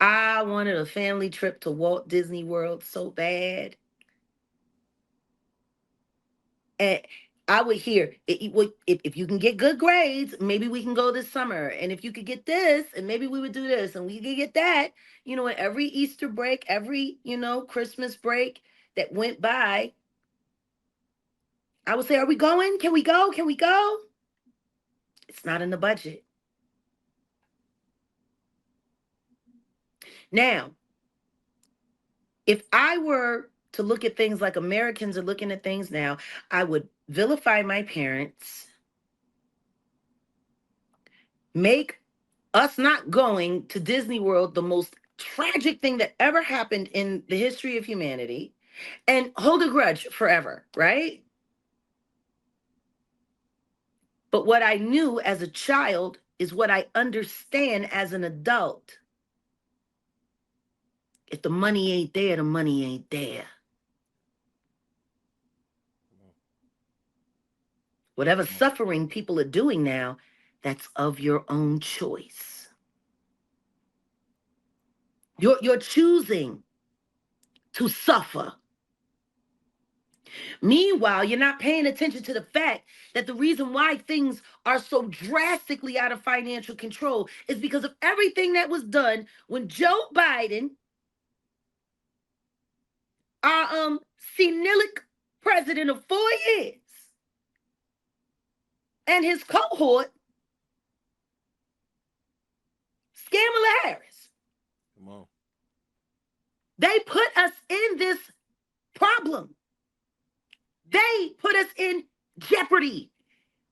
I wanted a family trip to Walt Disney World so bad. And I would hear, if you can get good grades, maybe we can go this summer. And if you could get this, and maybe we would do this, and we could get that. You know, every Easter break, every, Christmas break that went by, I would say, are we going? Can we go? Can we go? It's not in the budget. Now, if I were to look at things like Americans are looking at things now, I would vilify my parents, make us not going to Disney World the most tragic thing that ever happened in the history of humanity, and hold a grudge forever, right? But what I knew as a child is what I understand as an adult. If the money ain't there, the money ain't there. Whatever suffering people are doing now, that's of your own choice. You're choosing to suffer. Meanwhile, you're not paying attention to the fact that the reason why things are so drastically out of financial control is because of everything that was done when Joe Biden, our senilic president of 4 years, and his cohort, Kamala Harris. Come on. They put us in this problem. They put us in jeopardy.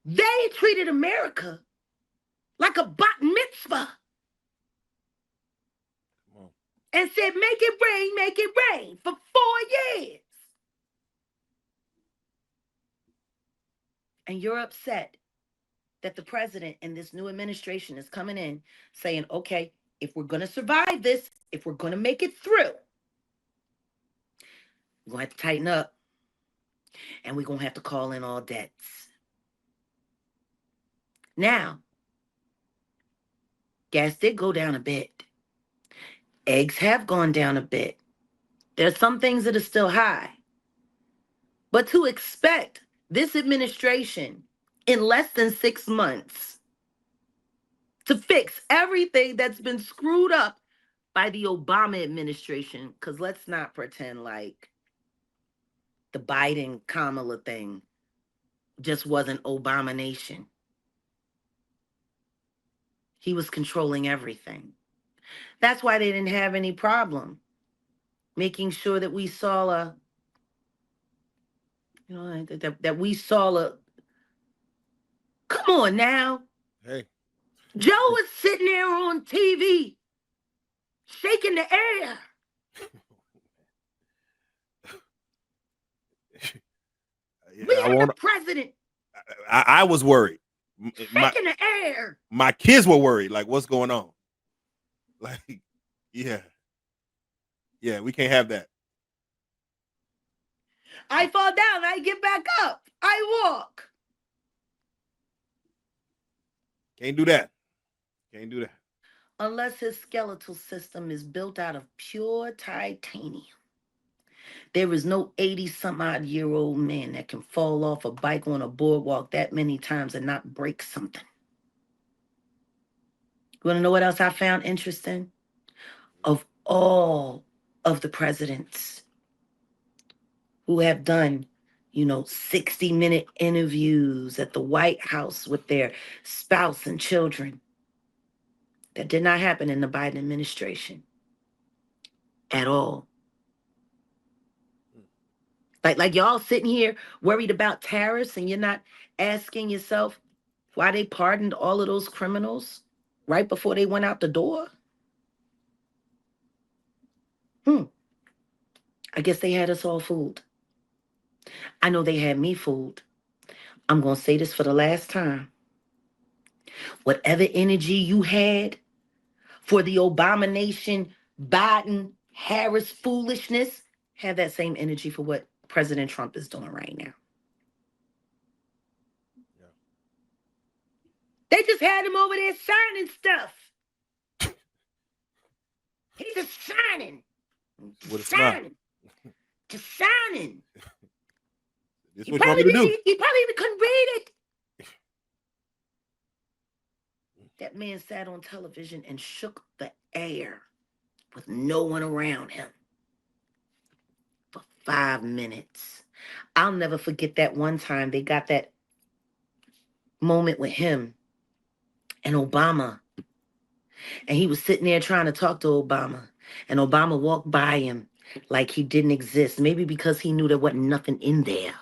They treated America like a bat mitzvah. Come on. And said, make it rain for 4 years. And you're upset that the president and this new administration is coming in saying, okay, if we're going to survive this, if we're going to make it through, we're going to have to tighten up. And we're going to have to call in all debts. Now, gas did go down a bit. Eggs have gone down a bit. There's some things that are still high. But to expect this administration in less than 6 months to fix everything that's been screwed up by the Obama administration, because let's not pretend like the Biden-Kamala thing just wasn't Obama-nation. He was controlling everything. That's why they didn't have any problem making sure that we saw that we saw a, come on now. Hey. Joe was sitting there on TV, shaking the air. We had the president. I was worried. Shaking the air. My kids were worried. Like, what's going on? Like, yeah. Yeah, we can't have that. I fall down. I get back up. I walk. Can't do that. Can't do that. Unless his skeletal system is built out of pure titanium. There is no 80-some-odd-year-old man that can fall off a bike on a boardwalk that many times and not break something. You want to know what else I found interesting? Of all of the presidents who have done, 60-minute interviews at the White House with their spouse and children, that did not happen in the Biden administration at all. Like y'all sitting here worried about tariffs and you're not asking yourself why they pardoned all of those criminals right before they went out the door? I guess they had us all fooled. I know they had me fooled. I'm going to say this for the last time. Whatever energy you had for the abomination, Biden, Harris foolishness, have that same energy for what President Trump is doing right now. Yeah. They just had him over there signing stuff. He's just signing. With a smile. Just signing. This is what you want me to do. He probably even couldn't read it. That man sat on television and shook the air with no one around him for 5 minutes. I'll never forget that one time they got that moment with him and Obama. And he was sitting there trying to talk to Obama. And Obama walked by him like he didn't exist. Maybe because he knew there wasn't nothing in there.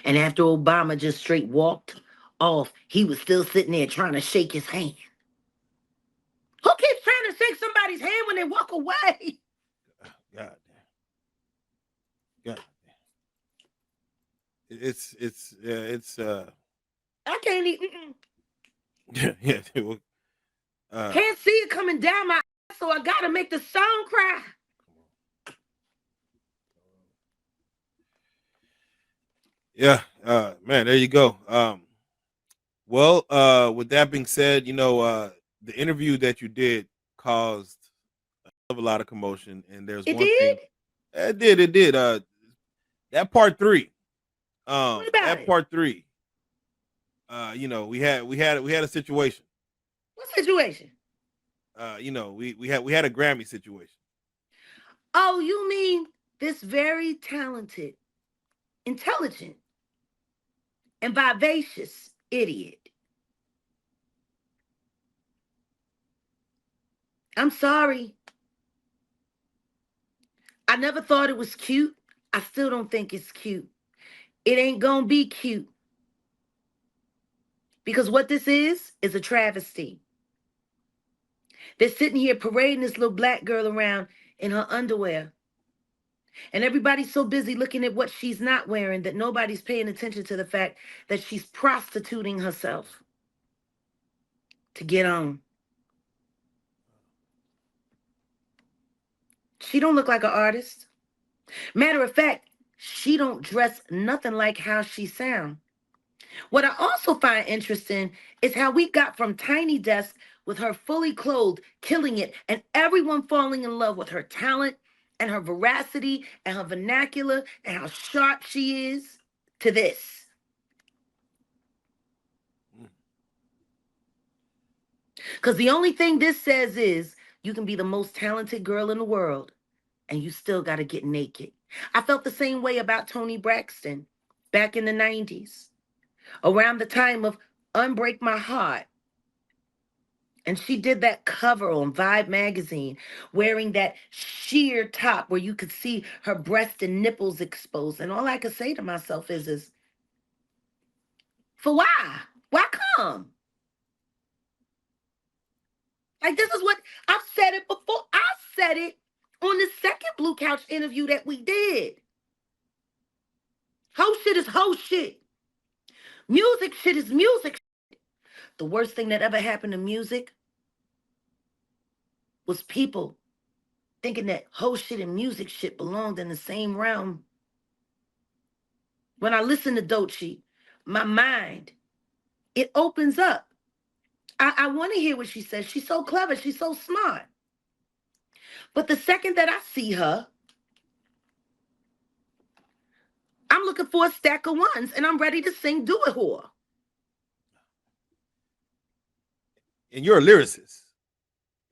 And after Obama just straight walked off, he was still sitting there trying to shake his hand. Who keeps trying to shake somebody's hand when they walk away? God damn. God damn. It's I can't even. yeah. Well, Can't see it coming down my ass, so I gotta make the song cry. Yeah, man, there you go. Well, with that being said, you know, the interview that you did caused a lot of commotion, and there's It one did? thing. It did. That part 3. What about That it? part 3. You know, we had a situation. What situation? You know, we had a Grammy situation. Oh, you mean this very talented, intelligent, and vivacious idiot. I'm sorry. I never thought it was cute. I still don't think it's cute. It ain't gonna be cute. Because what this is a travesty. They're sitting here parading this little black girl around in her underwear. And everybody's so busy looking at what she's not wearing that nobody's paying attention to the fact that she's prostituting herself to get on. She don't look like an artist. Matter of fact, she don't dress nothing like how she sound. What I also find interesting is how we got from Tiny Desk with her fully clothed, killing it, and everyone falling in love with her talent and her veracity and her vernacular and how sharp she is, to this. Because the only thing this says is you can be the most talented girl in the world and you still got to get naked. I felt the same way about Toni Braxton back in the 90s, around the time of Unbreak My Heart. And she did that cover on Vibe magazine, wearing that sheer top where you could see her breast and nipples exposed. And all I could say to myself is for why? Why come? Like, this is what I've said it before. I said it on the second Blue Couch interview that we did. Hoe shit is hoe shit. Music shit is music shit. The worst thing that ever happened to music was people thinking that hoe shit and music shit belonged in the same realm. When I listen to Doechii, my mind, it opens up. I want to hear what she says. She's so clever. She's so smart. But the second that I see her, I'm looking for a stack of ones and I'm ready to sing Do It Whore. And you're a lyricist.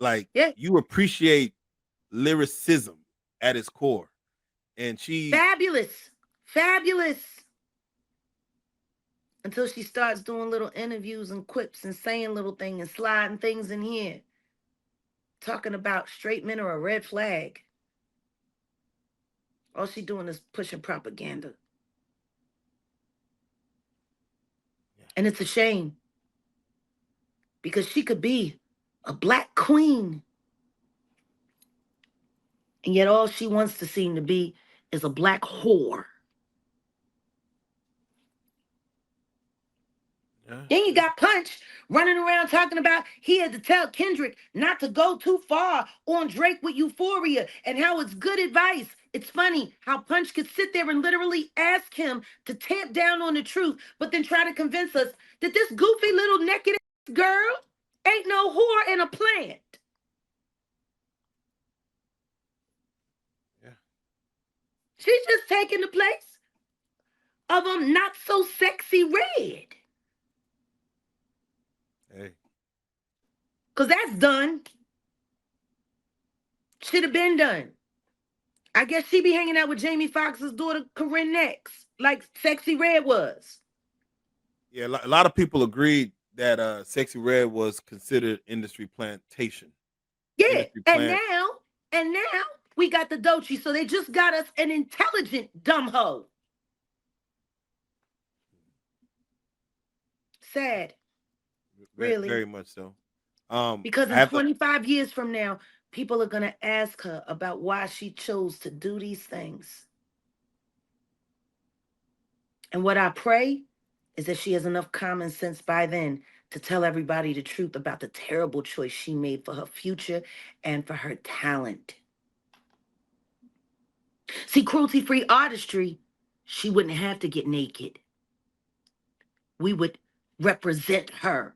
Like, yeah, you appreciate lyricism at its core. And she... Fabulous. Fabulous. Until she starts doing little interviews and quips and saying little things and sliding things in here. Talking about straight men are a red flag. All she doing is pushing propaganda. And it's a shame. Because she could be a black queen. And yet all she wants to seem to be is a black whore. Yeah. Then you got Punch running around talking about he had to tell Kendrick not to go too far on Drake with Euphoria and how it's good advice. It's funny how Punch could sit there and literally ask him to tamp down on the truth, but then try to convince us that this goofy little naked girl ain't no whore and a plant. Yeah. She's just taking the place of not so sexy Red. Hey. Because that's done. Should have been done. I guess she be hanging out with Jamie Foxx's daughter, Corinne next, like Sexy Red was. Yeah, a lot of people agreed that Sexy Red was considered industry plantation. Yeah, Industry and plant. now we got the Doechii, so they just got us an intelligent dumb hoe. Sad. Really. Very much so. Because in 25 years from now, people are going to ask her about why she chose to do these things. And what I pray is that she has enough common sense by then to tell everybody the truth about the terrible choice she made for her future and for her talent. See, cruelty-free artistry, she wouldn't have to get naked. We would represent her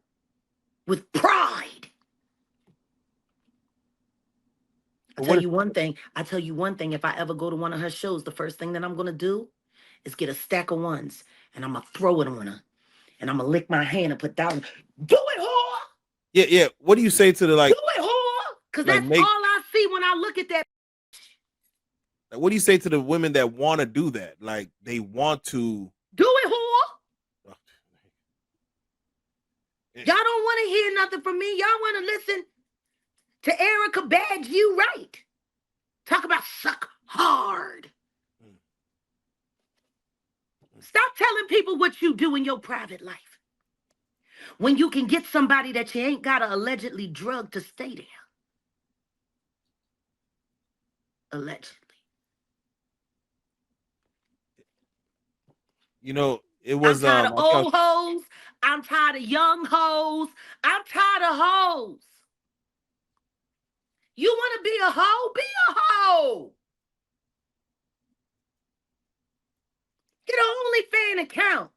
with pride. I tell you one thing, if I ever go to one of her shows, the first thing that I'm going to do is get a stack of ones and I'm going to throw it on her and I'm going to lick my hand and put down, do it, whore! Yeah. What do you say to the do it, whore! Because like that's all I see when I look at that. Like, what do you say to the women that want to do that? Like, they want to do it, whore. Y'all don't want to hear nothing from me. Y'all want to listen to Erica Badge You Right. Talk about suck hard. Stop telling people what you do in your private life when you can get somebody that you ain't got to allegedly drug to stay there. Allegedly. You know, it was I'm tired of old hoes. I'm tired of young hoes. I'm tired of hoes. You want to be a hoe? Be a hoe. Get an OnlyFans account.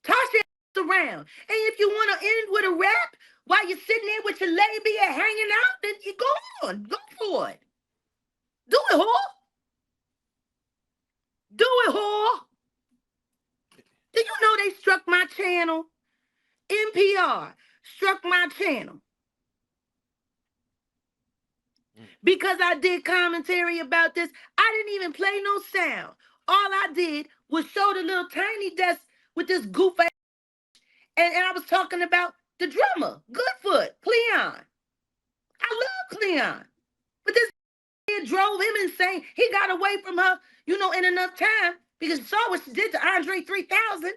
Toss your around. And if you want to end with a rap while you're sitting there with your labia hanging out, then you go on. Go for it. Do it, whore. Do it, whore. Did you know they struck my channel? NPR struck my channel because I did commentary about this. I didn't even play no sound. All I did was show the little tiny desk with this goof ass, and I was talking about the drummer, Goodfoot, Cleon. I love Cleon, but this kid drove him insane. He got away from her, in enough time because he saw what she did to Andre 3000.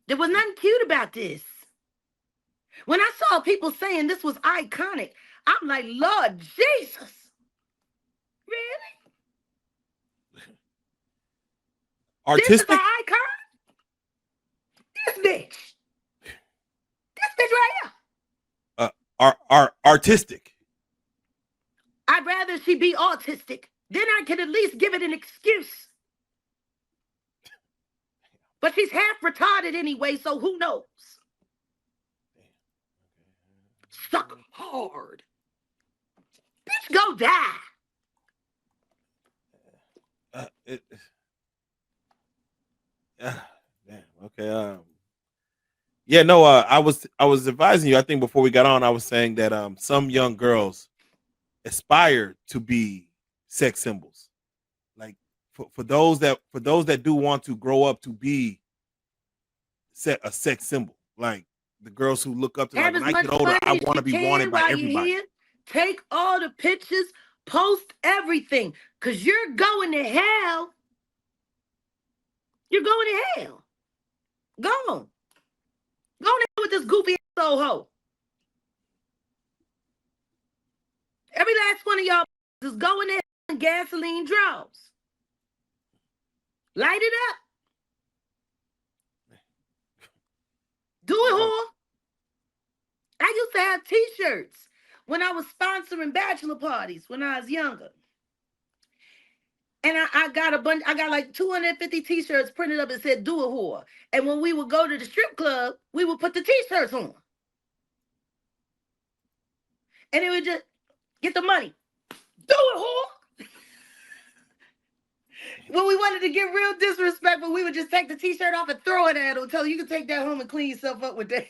There was nothing cute about this. When I saw people saying this was iconic, I'm like, Lord Jesus. Really? Artistic? This is an icon? This bitch. This bitch right here. Artistic. I'd rather she be autistic. Then I could at least give it an excuse. But she's half retarded anyway, so who knows? Suck hard. Bitch, go die. Damn. Okay. Yeah. No. I was advising you. I think before we got on, I was saying that some young girls aspire to be sex symbols. Like for those that do want to grow up to be a sex symbol, like the girls who look up to, like, when I get older, I want to be wanted by everybody. Take all the pictures, post everything, because you're going to hell. You're going to hell. Go on. Go on with this goofy old hoe. Every last one of y'all is going in and gasoline draws. Light it up. Do it, whore. I used to have t-shirts when I was sponsoring bachelor parties when I was younger. And I got a bunch, I got like 250 t-shirts printed up and said, do it, whore. And when we would go to the strip club, we would put the t-shirts on. And it would just get the money. Do it, whore. When we wanted to get real disrespectful, we would just take the t-shirt off and throw it at them. Tell you can take that home and clean yourself up with that.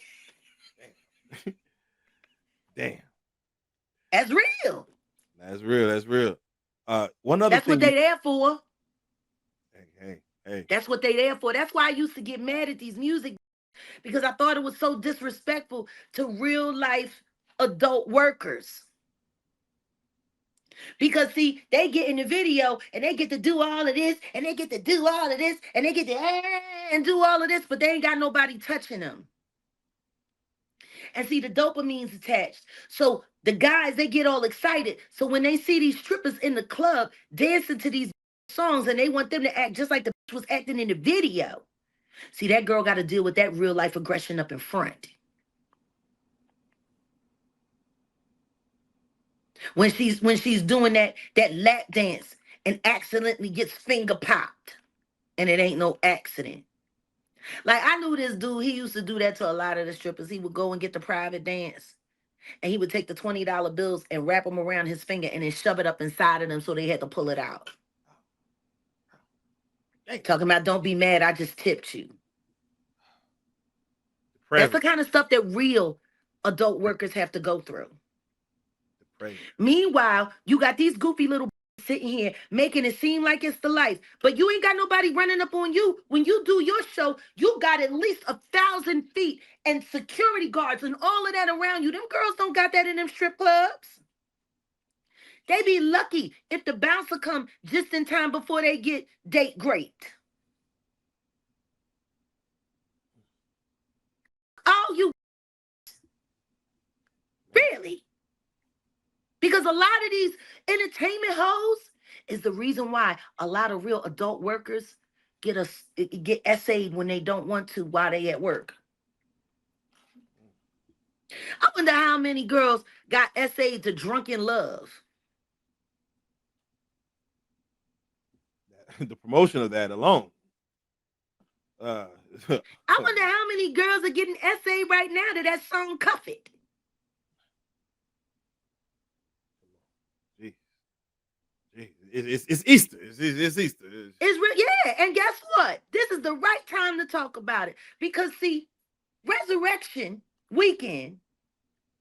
Damn. That's real. That's real. That's real. One other That's thing. what they there for. Hey. That's what they there for. That's why I used to get mad at these music because I thought it was so disrespectful to real life adult workers. Because see, they get in the video and they get to do all of this and they get to do all of this and they get to and do all of this, but they ain't got nobody touching them. And see, the dopamine's attached. So the guys, they get all excited. So when they see these strippers in the club dancing to these songs and they want them to act just like the bitch was acting in the video. See, that girl got to deal with that real life aggression up in front. When she's doing that lap dance and accidentally gets finger popped and it ain't no accident. Like I knew this dude, he used to do that to a lot of the strippers. He would go and get the private dance and he would take the $20 bills and wrap them around his finger and then shove it up inside of them so they had to pull it out. Talking about don't be mad, I just tipped you. That's the kind of stuff that real adult workers have to go through. Meanwhile, you got these goofy little sitting here making it seem like it's the life, but you ain't got nobody running up on you. When you do your show, you got at least 1,000 feet and security guards and all of that around you. Them girls don't got that in them strip clubs. They be lucky if the bouncer come just in time before they get date raped. Oh, you really? Because a lot of these entertainment hoes is the reason why a lot of real adult workers get essayed when they don't want to while they at work. I wonder how many girls got essayed to drunken love. The promotion of that alone. I wonder how many girls are getting essayed right now to that song Cuff It. It's Easter. It's Easter. It's real, yeah. And guess what? This is the right time to talk about it because see, Resurrection Weekend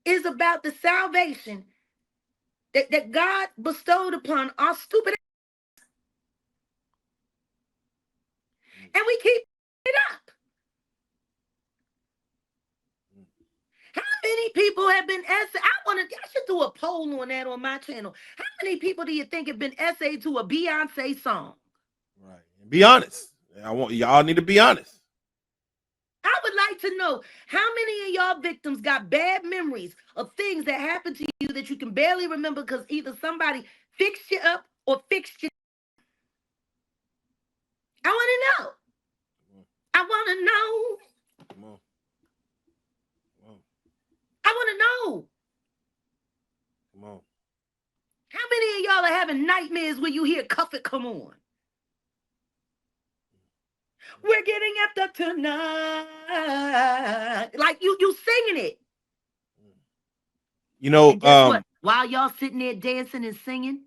is about the salvation that God bestowed upon our stupid ass. And we keep it up. How many people have been essayed? I should do a poll on that on my channel. How many people do you think have been essayed to a Beyonce song? Right. Be honest. Y'all need to be honest. I would like to know how many of y'all victims got bad memories of things that happened to you that you can barely remember because either somebody fixed you up or fixed you. I want to know. I want to know. Come on. I want to know. Come on. How many of y'all are having nightmares when you hear Cuff It come on? We're getting after tonight. Like you singing it. You know, guess what? While y'all sitting there dancing and singing,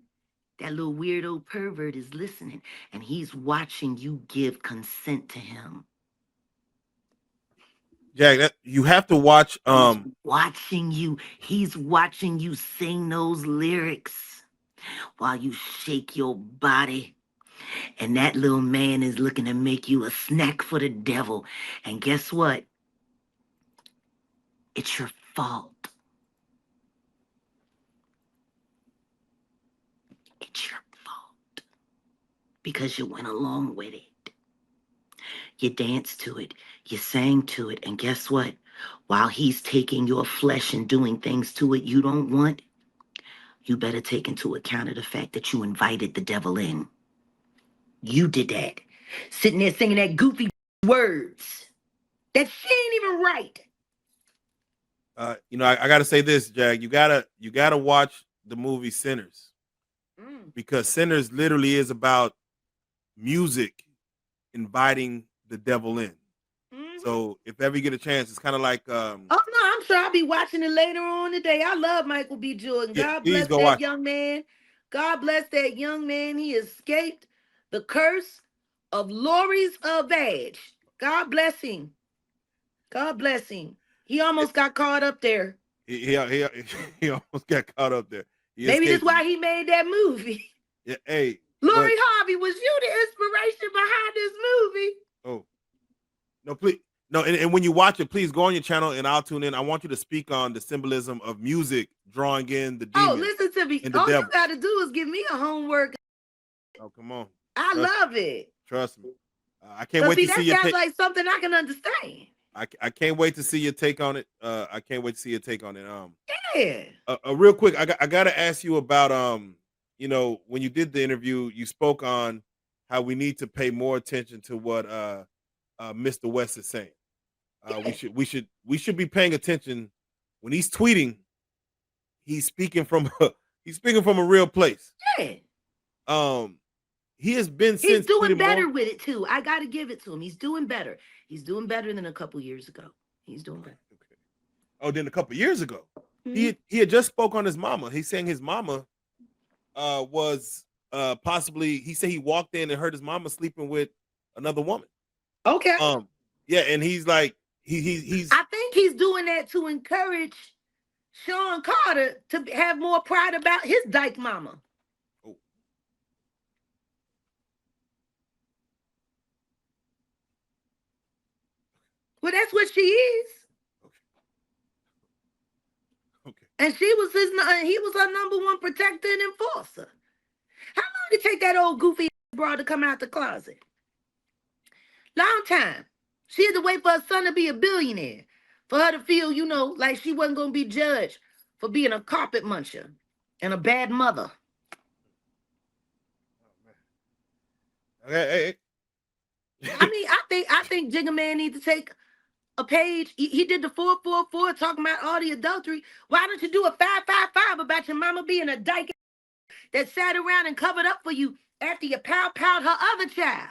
that little weirdo pervert is listening and he's watching you give consent to him. Jack, you have to watch. He's watching you sing those lyrics while you shake your body. And that little man is looking to make you a snack for the devil. And guess what? It's your fault. It's your fault. Because you went along with it. You danced to it. You sang to it. And guess what? While he's taking your flesh and doing things to it you don't want, you better take into account of the fact that you invited the devil in. You did that. Sitting there singing that goofy words that she ain't even right. You know, I gotta say this, Jag. You gotta watch the movie Sinners, because Sinners literally is about music inviting the devil in. So if ever you get a chance, it's kind of like oh no, I'm sure I'll be watching it later on today. I love Michael B. Jordan. Yeah, God please bless go that watch. young man. God bless that young man. He escaped the curse of Lori's vag. God bless him. God bless him. He almost got caught up there. He almost got caught up there. He Maybe that's escaped. why he made that movie. Yeah, hey, Lori Harvey, was you the inspiration behind this movie? Oh, no, please. No, and when you watch it, please go on your channel and I'll tune in. I want you to speak on the symbolism of music drawing in the demons. Oh, listen to me. And the All devil. you got to do is give me a homework. Oh, come on. I love it. Trust me. I can't wait to see your take. That sounds like something I can understand. I can't wait to see your take on it. I can't wait to see your take on it. Yeah. Real quick, I gotta ask you about you know, when you did the interview, you spoke on how we need to pay more attention to what Mr. West is saying. We should be paying attention when he's tweeting. He's speaking from a real place. Yeah. He has been He's doing better with it too. I got to give it to him. He's doing better. He's doing better than a couple years ago. He's doing better. Okay. Oh, then a couple years ago, he had just spoke on his mama. He's saying his mama was possibly. He said he walked in and heard his mama sleeping with another woman. Okay. Yeah, and he's like he's. I think he's doing that to encourage Sean Carter to have more pride about his dyke mama. Well, that's what she is. Okay. And he was her number one protector and enforcer. How long did it take that old goofy broad to come out the closet? Long time. She had to wait for her son to be a billionaire for her to feel, you know, like she wasn't going to be judged for being a carpet muncher and a bad mother. Okay. I mean, I think Jigga Man needs to take a page. He did the 444 talking about all the adultery. Why don't you do a 555 about your mama being a dyke that sat around and covered up for you after you pow-powed her other child?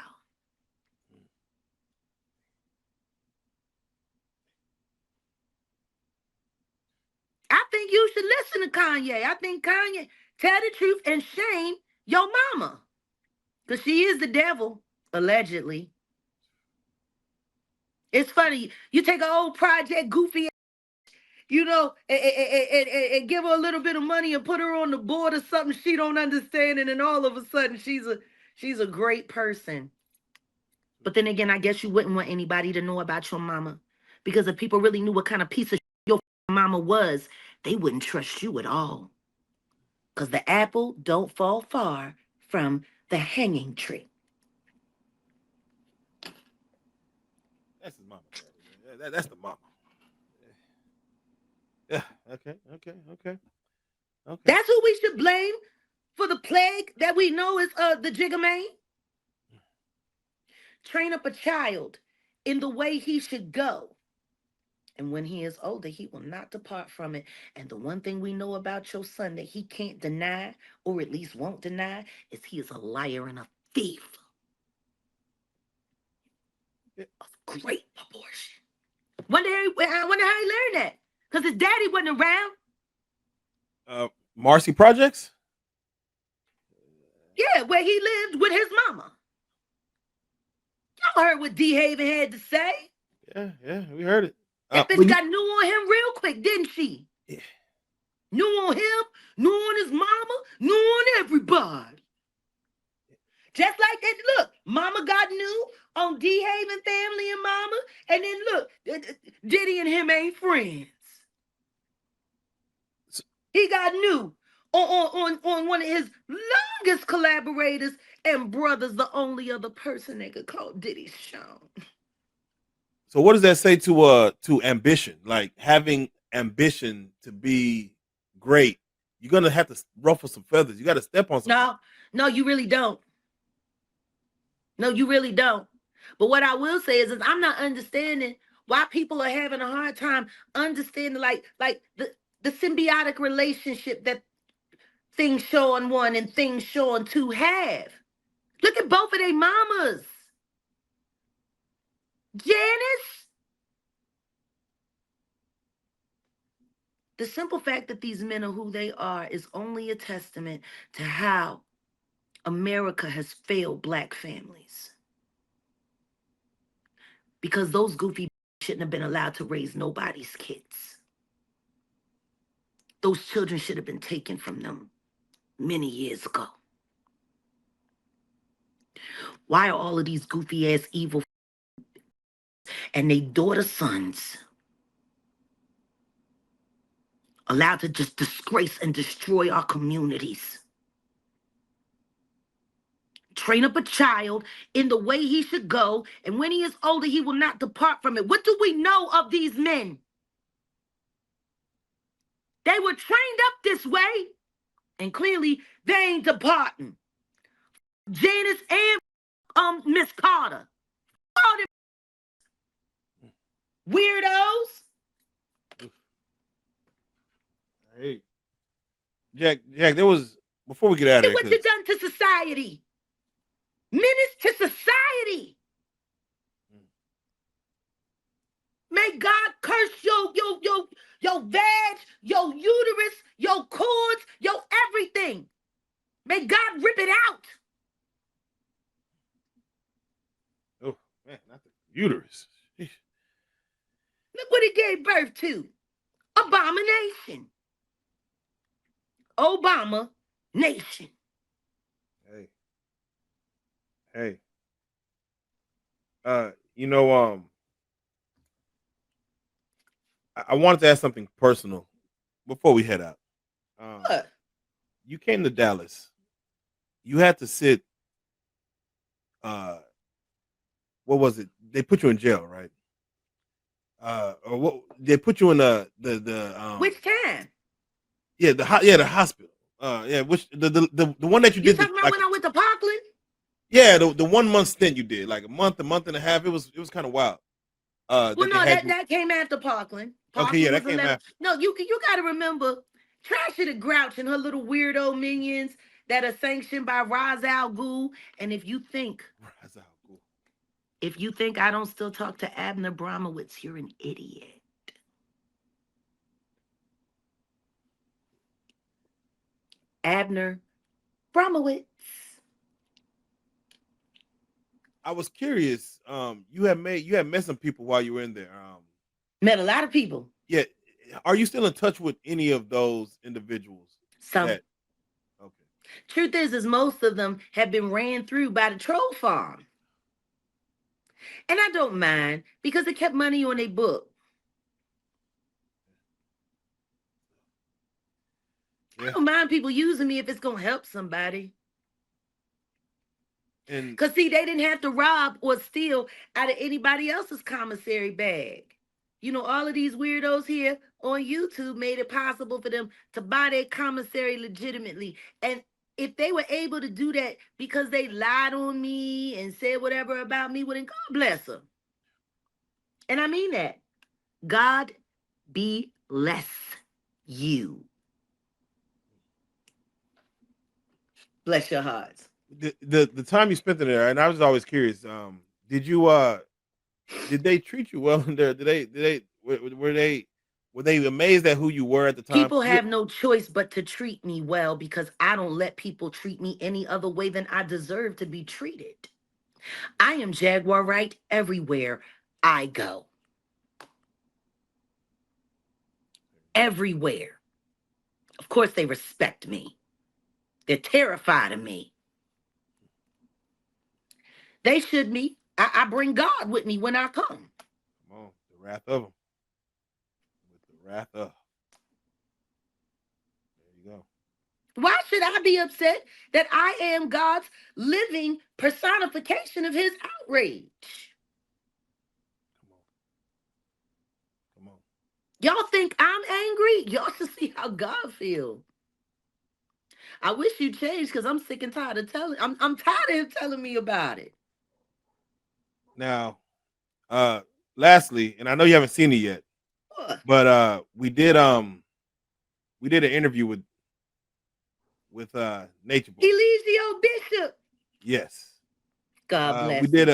I think you should listen to Kanye. I think Kanye tell the truth and shame your mama, because she is the devil, allegedly. It's funny. You take an old project goofy, you know, and give her a little bit of money and put her on the board of something she don't understand, and then all of a sudden she's a great person. But then again, I guess you wouldn't want anybody to know about your mama, because if people really knew what kind of piece of your mama was, they wouldn't trust you at all. Because the apple don't fall far from the hanging tree. That's his mama. That's the mama. Yeah. Okay. That's who we should blame for the plague that we know is the Jigga Man. Train up a child in the way he should go, and when he is older, he will not depart from it. And the one thing we know about your son that he can't deny, or at least won't deny, is he is a liar and a thief of great proportion. I wonder how he learned that, because his daddy wasn't around. Marcy Projects? Yeah, where he lived with his mama. Y'all heard what D. Haven had to say. Yeah, we heard it. That bitch got new on him real quick, didn't she? Yeah. New on him, new on his mama, new on everybody. Just like that, look, mama got new on D. Haven family and mama, and then look, Diddy and him ain't friends. He got new on one of his longest collaborators and brothers, the only other person they could call Diddy Sean. So what does that say to ambition? Like having ambition to be great you're gonna have to ruffle some feathers. You got to step on some. No, you really don't. No, you really don't. But what I will say is I'm not understanding why people are having a hard time understanding like the symbiotic relationship that things Sean 1 and things Sean 2 have. Look at both of their mamas. Janice. The simple fact that these men are who they are is only a testament to how America has failed black families. Because those goofy shouldn't have been allowed to raise nobody's kids. Those children should have been taken from them many years ago. Why are all of these goofy ass evil and they daughter sons allowed to just disgrace and destroy our communities? Train up a child in the way he should go, and when he is older, he will not depart from it. What do we know of these men? They were trained up this way, and clearly they ain't departing. Janice and Miss Carter. All them weirdos. Hey, Jack, there was, before we get out of here, What you done to society? Menace to society. May God curse your vag, your uterus, your cords, your everything. May God rip it out. Oh man, not the uterus. Look what he gave birth to. Abomination. Obama nation. Hey. You know, I wanted to ask something personal before we head out. What? You came to Dallas. You had to sit. What was it? They put you in jail, right? Or what? They put you in the which time? Yeah, the hospital. Which the one that you did. You talking about when I went to Parkland? Yeah, the 1 month stint you did, like a month and a half. It was kind of wild. Well, no, that came after Parkland. Okay, yeah, that came after. No, you got to remember, Trashy the Grouch and her little weirdo minions that are sanctioned by Ra's al Ghul. And if you think I don't still talk to Abner Bromowitz, you're an idiot. Abner Bromowitz. I was curious. You had met some people while you were in there. Met a lot of people. Yeah. Are you still in touch with any of those individuals? Some. Okay. Truth is most of them have been ran through by the troll farm. And I don't mind because it kept money on their book. Yeah. I don't mind people using me if it's going to help somebody. Because, see, they didn't have to rob or steal out of anybody else's commissary bag. You know, all of these weirdos here on YouTube made it possible for them to buy their commissary legitimately. And if they were able to do that because they lied on me and said whatever about me, well, then God bless them. And I mean that. God bless you. Bless your hearts. The time you spent in there, and I was always curious. Did they treat you well in there? Were they amazed at who you were at the time? People have no choice but to treat me well because I don't let people treat me any other way than I deserve to be treated. I am Jaguar Wright everywhere I go. Everywhere. Of course, they respect me. They're terrified of me. They should be. I bring God with me when I come. Come on, the wrath of them. With the wrath of. There you go. Why should I be upset that I am God's living personification of his outrage? Come on. Y'all think I'm angry? Y'all should see how God feels. I wish you changed because I'm sick and tired of telling. I'm tired of him telling me about it. Now, lastly, and I know you haven't seen it yet, What? but we did an interview with Nature Boy. He leaves the old bishop. Yes. God bless We him. did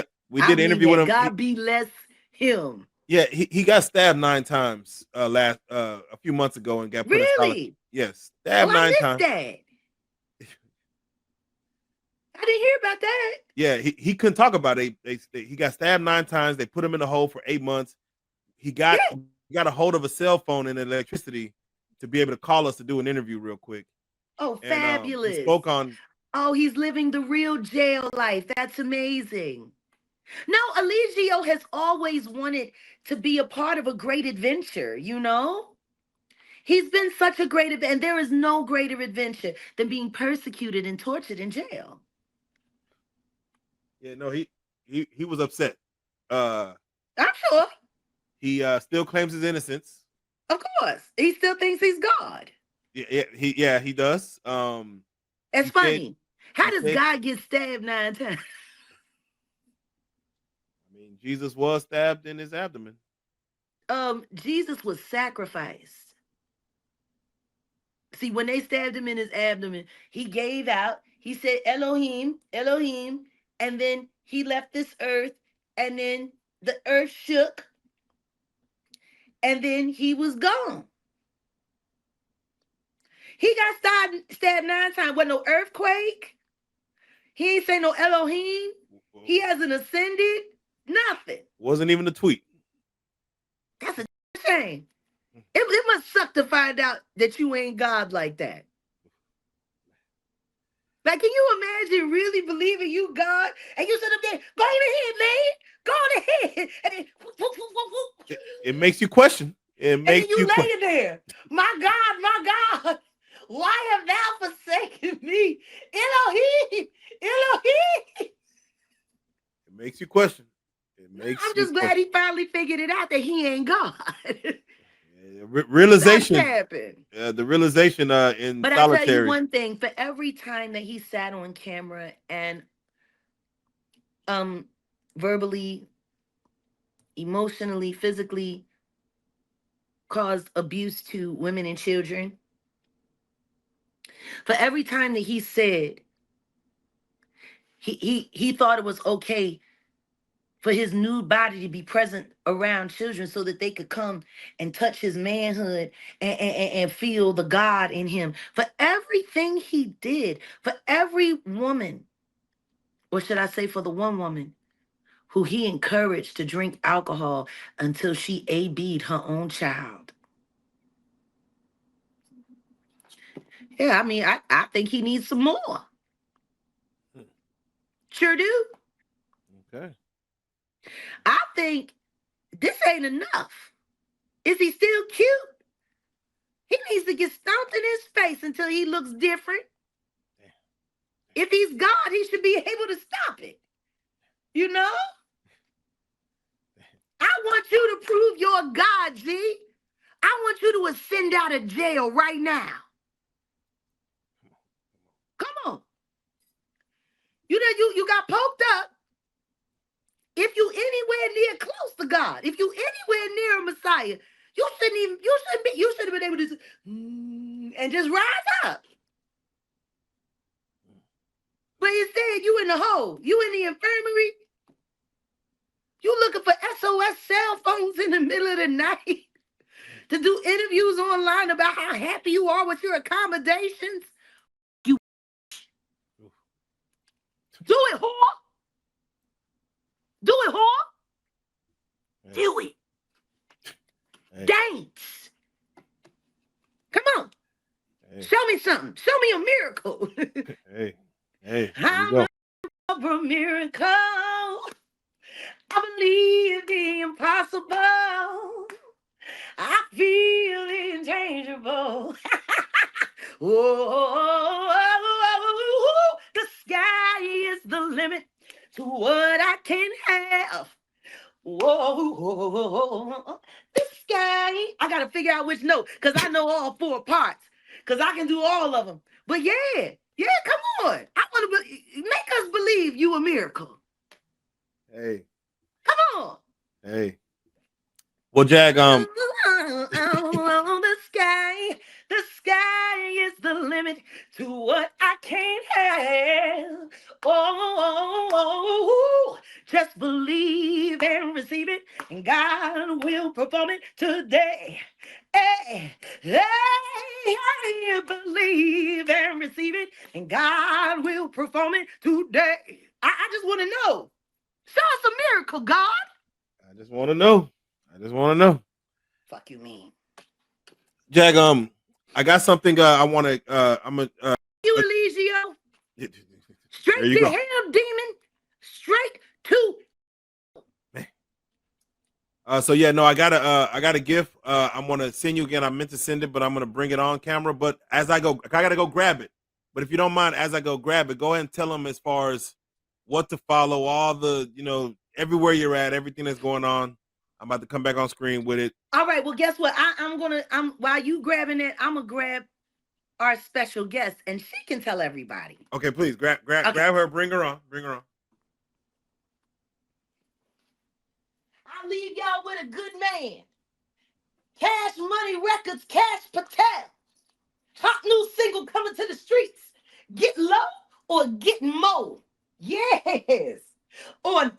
an interview with him. God bless him. Yeah, he got stabbed 9 times a few months ago and got put in solitary. Really? Yes, Oh, stabbed I 9 missed times. that. I didn't hear about that. Yeah, he couldn't talk about it. He got stabbed 9 times. They put him in the hole for 8 months. He got a hold of a cell phone and electricity to be able to call us to do an interview real quick. Oh, And fabulous. he spoke on. Oh, he's living the real jail life. That's amazing. No, Eligio has always wanted to be a part of a great adventure, you know? He's been such a great adventure, and there is no greater adventure than being persecuted and tortured in jail. Yeah, no, he was upset. I'm sure. He still claims his innocence. Of course. He still thinks he's God. Yeah, he does. It's funny. How does God get stabbed 9 times? I mean, Jesus was stabbed in his abdomen. Jesus was sacrificed. See, when they stabbed him in his abdomen, he gave out. He said, Elohim, Elohim. And then he left this earth. And then the earth shook. And then he was gone. He got stabbed 9 times. Wasn't no earthquake. He ain't say no Elohim. He hasn't ascended. Nothing. Wasn't even a tweet. That's a shame. It must suck to find out that you ain't God like that. Like, can you imagine really believing you God? And you sit up there, go ahead, man. Go ahead. And then, whoop, whoop, whoop, it makes you question. And then you lay there. My God, why have thou forsaken me? Elohim, Elohim. It makes you question. I'm just glad he finally figured it out that he ain't God. Realization happened. The realization in but solitary. I tell you one thing, for every time that he sat on camera and verbally, emotionally, physically caused abuse to women and children, for every time that he said he thought it was okay for his nude body to be present around children so that they could come and touch his manhood and feel the God in him. For everything he did, for every woman, or should I say for the one woman who he encouraged to drink alcohol until she AB'd her own child. Yeah, I mean, I think he needs some more. Sure do. Okay. I think this ain't enough. Is he still cute? He needs to get stomped in his face until he looks different. If he's God, he should be able to stop it. You know? I want you to prove you're God, G. I want you to ascend out of jail right now. Come on. You know, you got poked up. If you anywhere near close to God, if you anywhere near a Messiah, you should have been able to and just rise up. But instead, you in the hole. You in the infirmary. You looking for SOS cell phones in the middle of the night to do interviews online about how happy you are with your accommodations. You do it, whore. Do it, whore. Hey. Do it. Hey. Dance. Come on. Hey. Show me something. Show me a miracle. Hey. I'm a miracle. I believe the impossible. I feel inchangeable. The sky is the limit to what I can have. Whoa, the sky. I gotta figure out which note because I know all 4 parts. because I can do all of them. But yeah, come on. I want to make us believe you a miracle. Hey. Come on. Hey. Well, Jag, the sky is the limit to what I can't have. Oh, just believe and receive it, and God will perform it today. Hey, believe and receive it, and God will perform it today. I just want to know. Show us a miracle, God. I just want to know. Fuck you mean? Jag, I got something I want to I'm a You Eligio. Straight there you to go. hell, demon. Straight to so yeah, no, I got a gift. I'm gonna send you again. I meant to send it, but I'm gonna bring it on camera. But as I go, I gotta go grab it. But if you don't mind, as I go grab it, go ahead and tell them as far as what to follow, all the, everywhere you're at, everything that's going on. I'm about to come back on screen with it. All right. Well, guess what? I'm while you grabbing it, I'm gonna grab our special guest, and she can tell everybody. Okay, please grab her, bring her on. I'll leave y'all with a good man. Cash Money Records, Cash Patel. Hot new single coming to the streets. Get low or get mo. Yes. On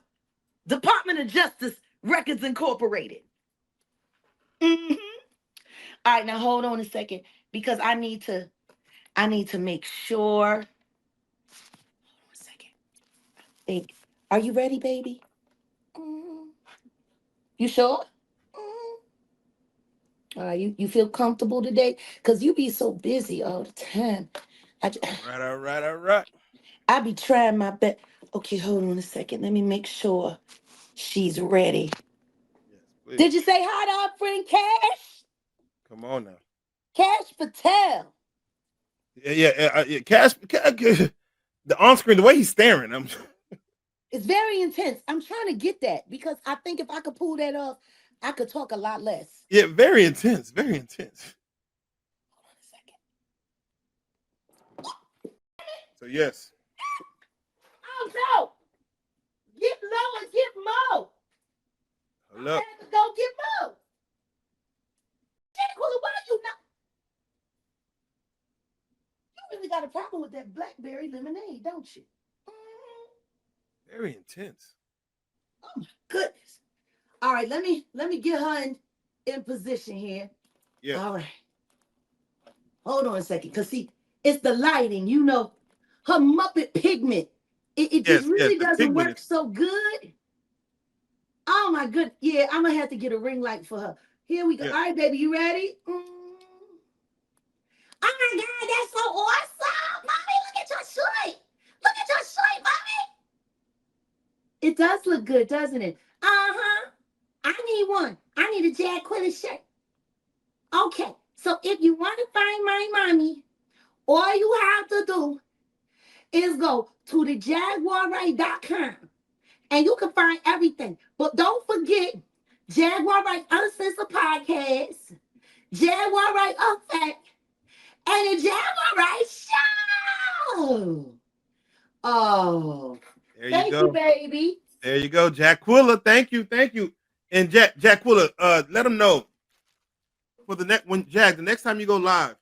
Department of Justice Records Incorporated. Mm-hmm. All right, now hold on a second, because I need to make sure. Hold on a second. Are you ready, baby? You sure? All right, you feel comfortable today? Because you be so busy all the time. All right. I be trying my best. Okay, hold on a second. Let me make sure she's ready. Yes, did you say hi to our friend Cash? Come on now. Cash Patel. Yeah. Cash, the on screen, the way he's staring, it's very intense. I'm trying to get that, because I think if I could pull that off, I could talk a lot less. Yeah, very intense. Hold on a second. So yes. Oh no! Get low and get mo. Hello. I had to go get mo. Jaguar, why you not? You really got a problem with that blackberry lemonade, don't you? Very intense. Oh my goodness. All right, let me get her in position here. Yeah. All right. Hold on a second, because see, it's the lighting, her Muppet pigment. It just really doesn't work so good. Oh my good. Yeah, I'm gonna have to get a ring light for her. Here we go. Yeah. All right, baby, you ready? Oh my God, that's so awesome. Mommy, look at your shirt. Look at your shirt, mommy. It does look good, doesn't it? Uh-huh. I need one. I need a Jaguar shirt. Okay, so if you want to find my mommy, all you have to do is go to the JaguarWright.com, and you can find everything. But don't forget Jaguar Wright Uncensored Podcast, Jaguar Wright Effect, and the Jaguar Wright Show. Oh, there you thank you, baby. There you go, Jaguar. Thank you. And Jaguar, let them know for the next time you go live,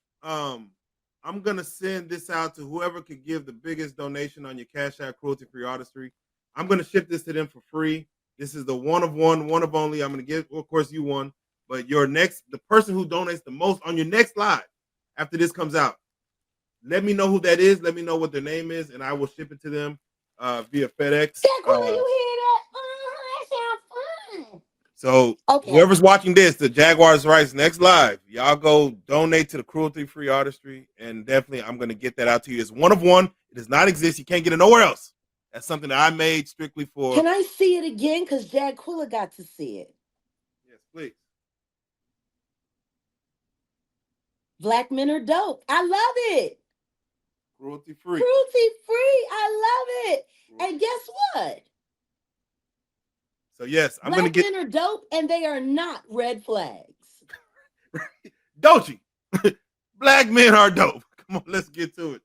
I'm gonna send this out to whoever could give the biggest donation on your CashApp, Cruelty Free Artistry. I'm gonna ship this to them for free. This is the one of only. I'm gonna give, of course, you one, but the person who donates the most on your next live after this comes out, let me know who that is. Let me know what their name is, and I will ship it to them via FedEx. Jaguar, you hear that? That sounds fun. So whoever's watching this, the Jaguar Wright's next live, y'all go donate to the Cruelty Free Artistry, and definitely I'm gonna get that out to you. It's one of one. It does not exist. You can't get it nowhere else. That's something that I made strictly for. Can I see it again? Because Jaguar got to see it. Yes, please. Black men are dope. I love it. Cruelty free. I love it. And guess what? So yes, I'm Black men are dope, and they are not red flags. Doechii, Black men are dope. Come on, let's get to it.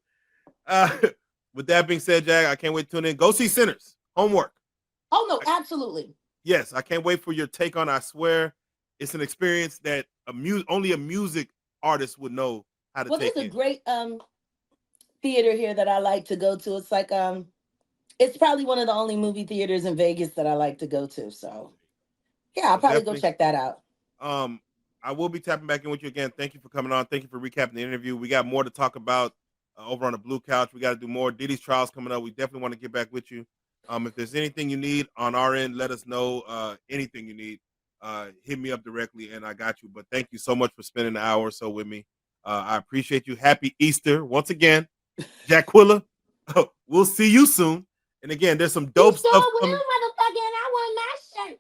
Uh, with that being said, Jag, I can't wait to tune in. Go see Sinners. Homework. Oh no, absolutely. Yes, I can't wait for your take on it. I swear it's an experience that only a music artist would know how to Well, take there's a in. great theater here that I like to go to. It's like it's probably one of the only movie theaters in Vegas that I like to go to. So yeah, I'll Well, probably go definitely. check that out. I will be tapping back in with you again. Thank you for coming on. Thank you for recapping the interview. We got more to talk about over on the Blue Couch. We got to do more. Diddy's trials coming up. We definitely want to get back with you. If there's anything you need on our end, let us know. Anything you need, hit me up directly, and I got you. But thank you so much for spending an hour or so with me. I appreciate you. Happy Easter once again, Jaquilla. We'll see you soon. And again, there's some You dope sure stuff will, coming. motherfucker, and I want my shirt.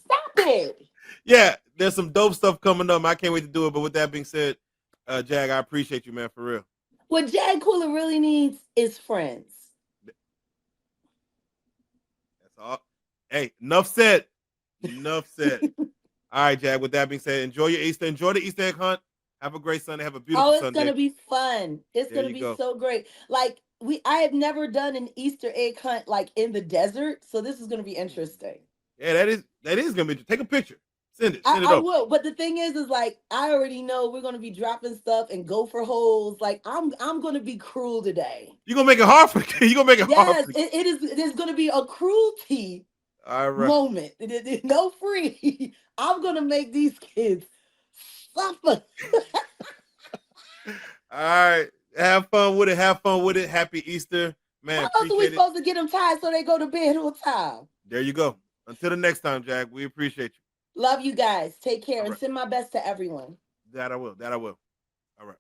Stop it. Yeah, there's some dope stuff coming up. I can't wait to do it. But with that being said, Jag, I appreciate you, man, for real. What Jaguar really needs is friends. That's all. Hey, enough said. Enough said. All right, Jag. With that being said, enjoy your Easter. Enjoy the Easter egg hunt. Have a great Sunday. Have a beautiful Oh, it's Sunday. gonna be fun. It's There gonna you be go. so great. Like I have never done an Easter egg hunt like in the desert, so this is gonna be interesting. Yeah, that is gonna be. Take a picture. Send it. I, Send it I over. will, but the thing is like I already know we're gonna be dropping stuff and go for holes. Like I'm gonna be cruel today. You gonna make it hard for the kid. You gonna make it hard Yes, for the kid. it is. There's gonna be a cruelty All right. moment. No free. I'm gonna make these kids suffer. All right. Have fun with it. Have fun with it. Happy Easter, man. How else are we Appreciate it. supposed to get them tired so they go to bed on time? There you go. Until the next time, Jack. We appreciate you. Love you guys. Take care All and right. send my best to everyone. That I will. That I will. All right.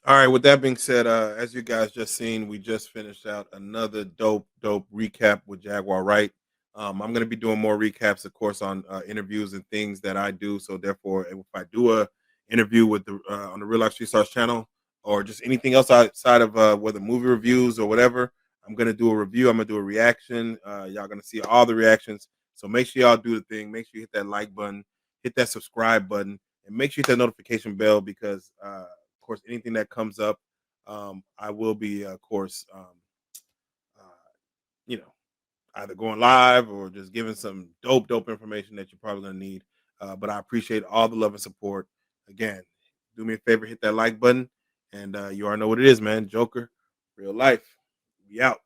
All right. With that being said, as you guys just seen, we just finished out another dope recap with Jaguar Wright. I'm going to be doing more recaps, of course, on interviews and things that I do. So therefore, if I do a interview with the on the Real Life Street Stars channel or just anything else outside of whether movie reviews or whatever, I'm going to do a review. I'm going to do a reaction. Y'all going to see all the reactions. So make sure y'all do the thing. Make sure you hit that like button, hit that subscribe button, and make sure you hit that notification bell because of course, anything that comes up, I will be, of course, uh, you know, either going live or just giving some dope information that you're probably going to need. But I appreciate all the love and support. Again, do me a favor, hit that like button, and you already know what it is, man. Joker, real life. We out.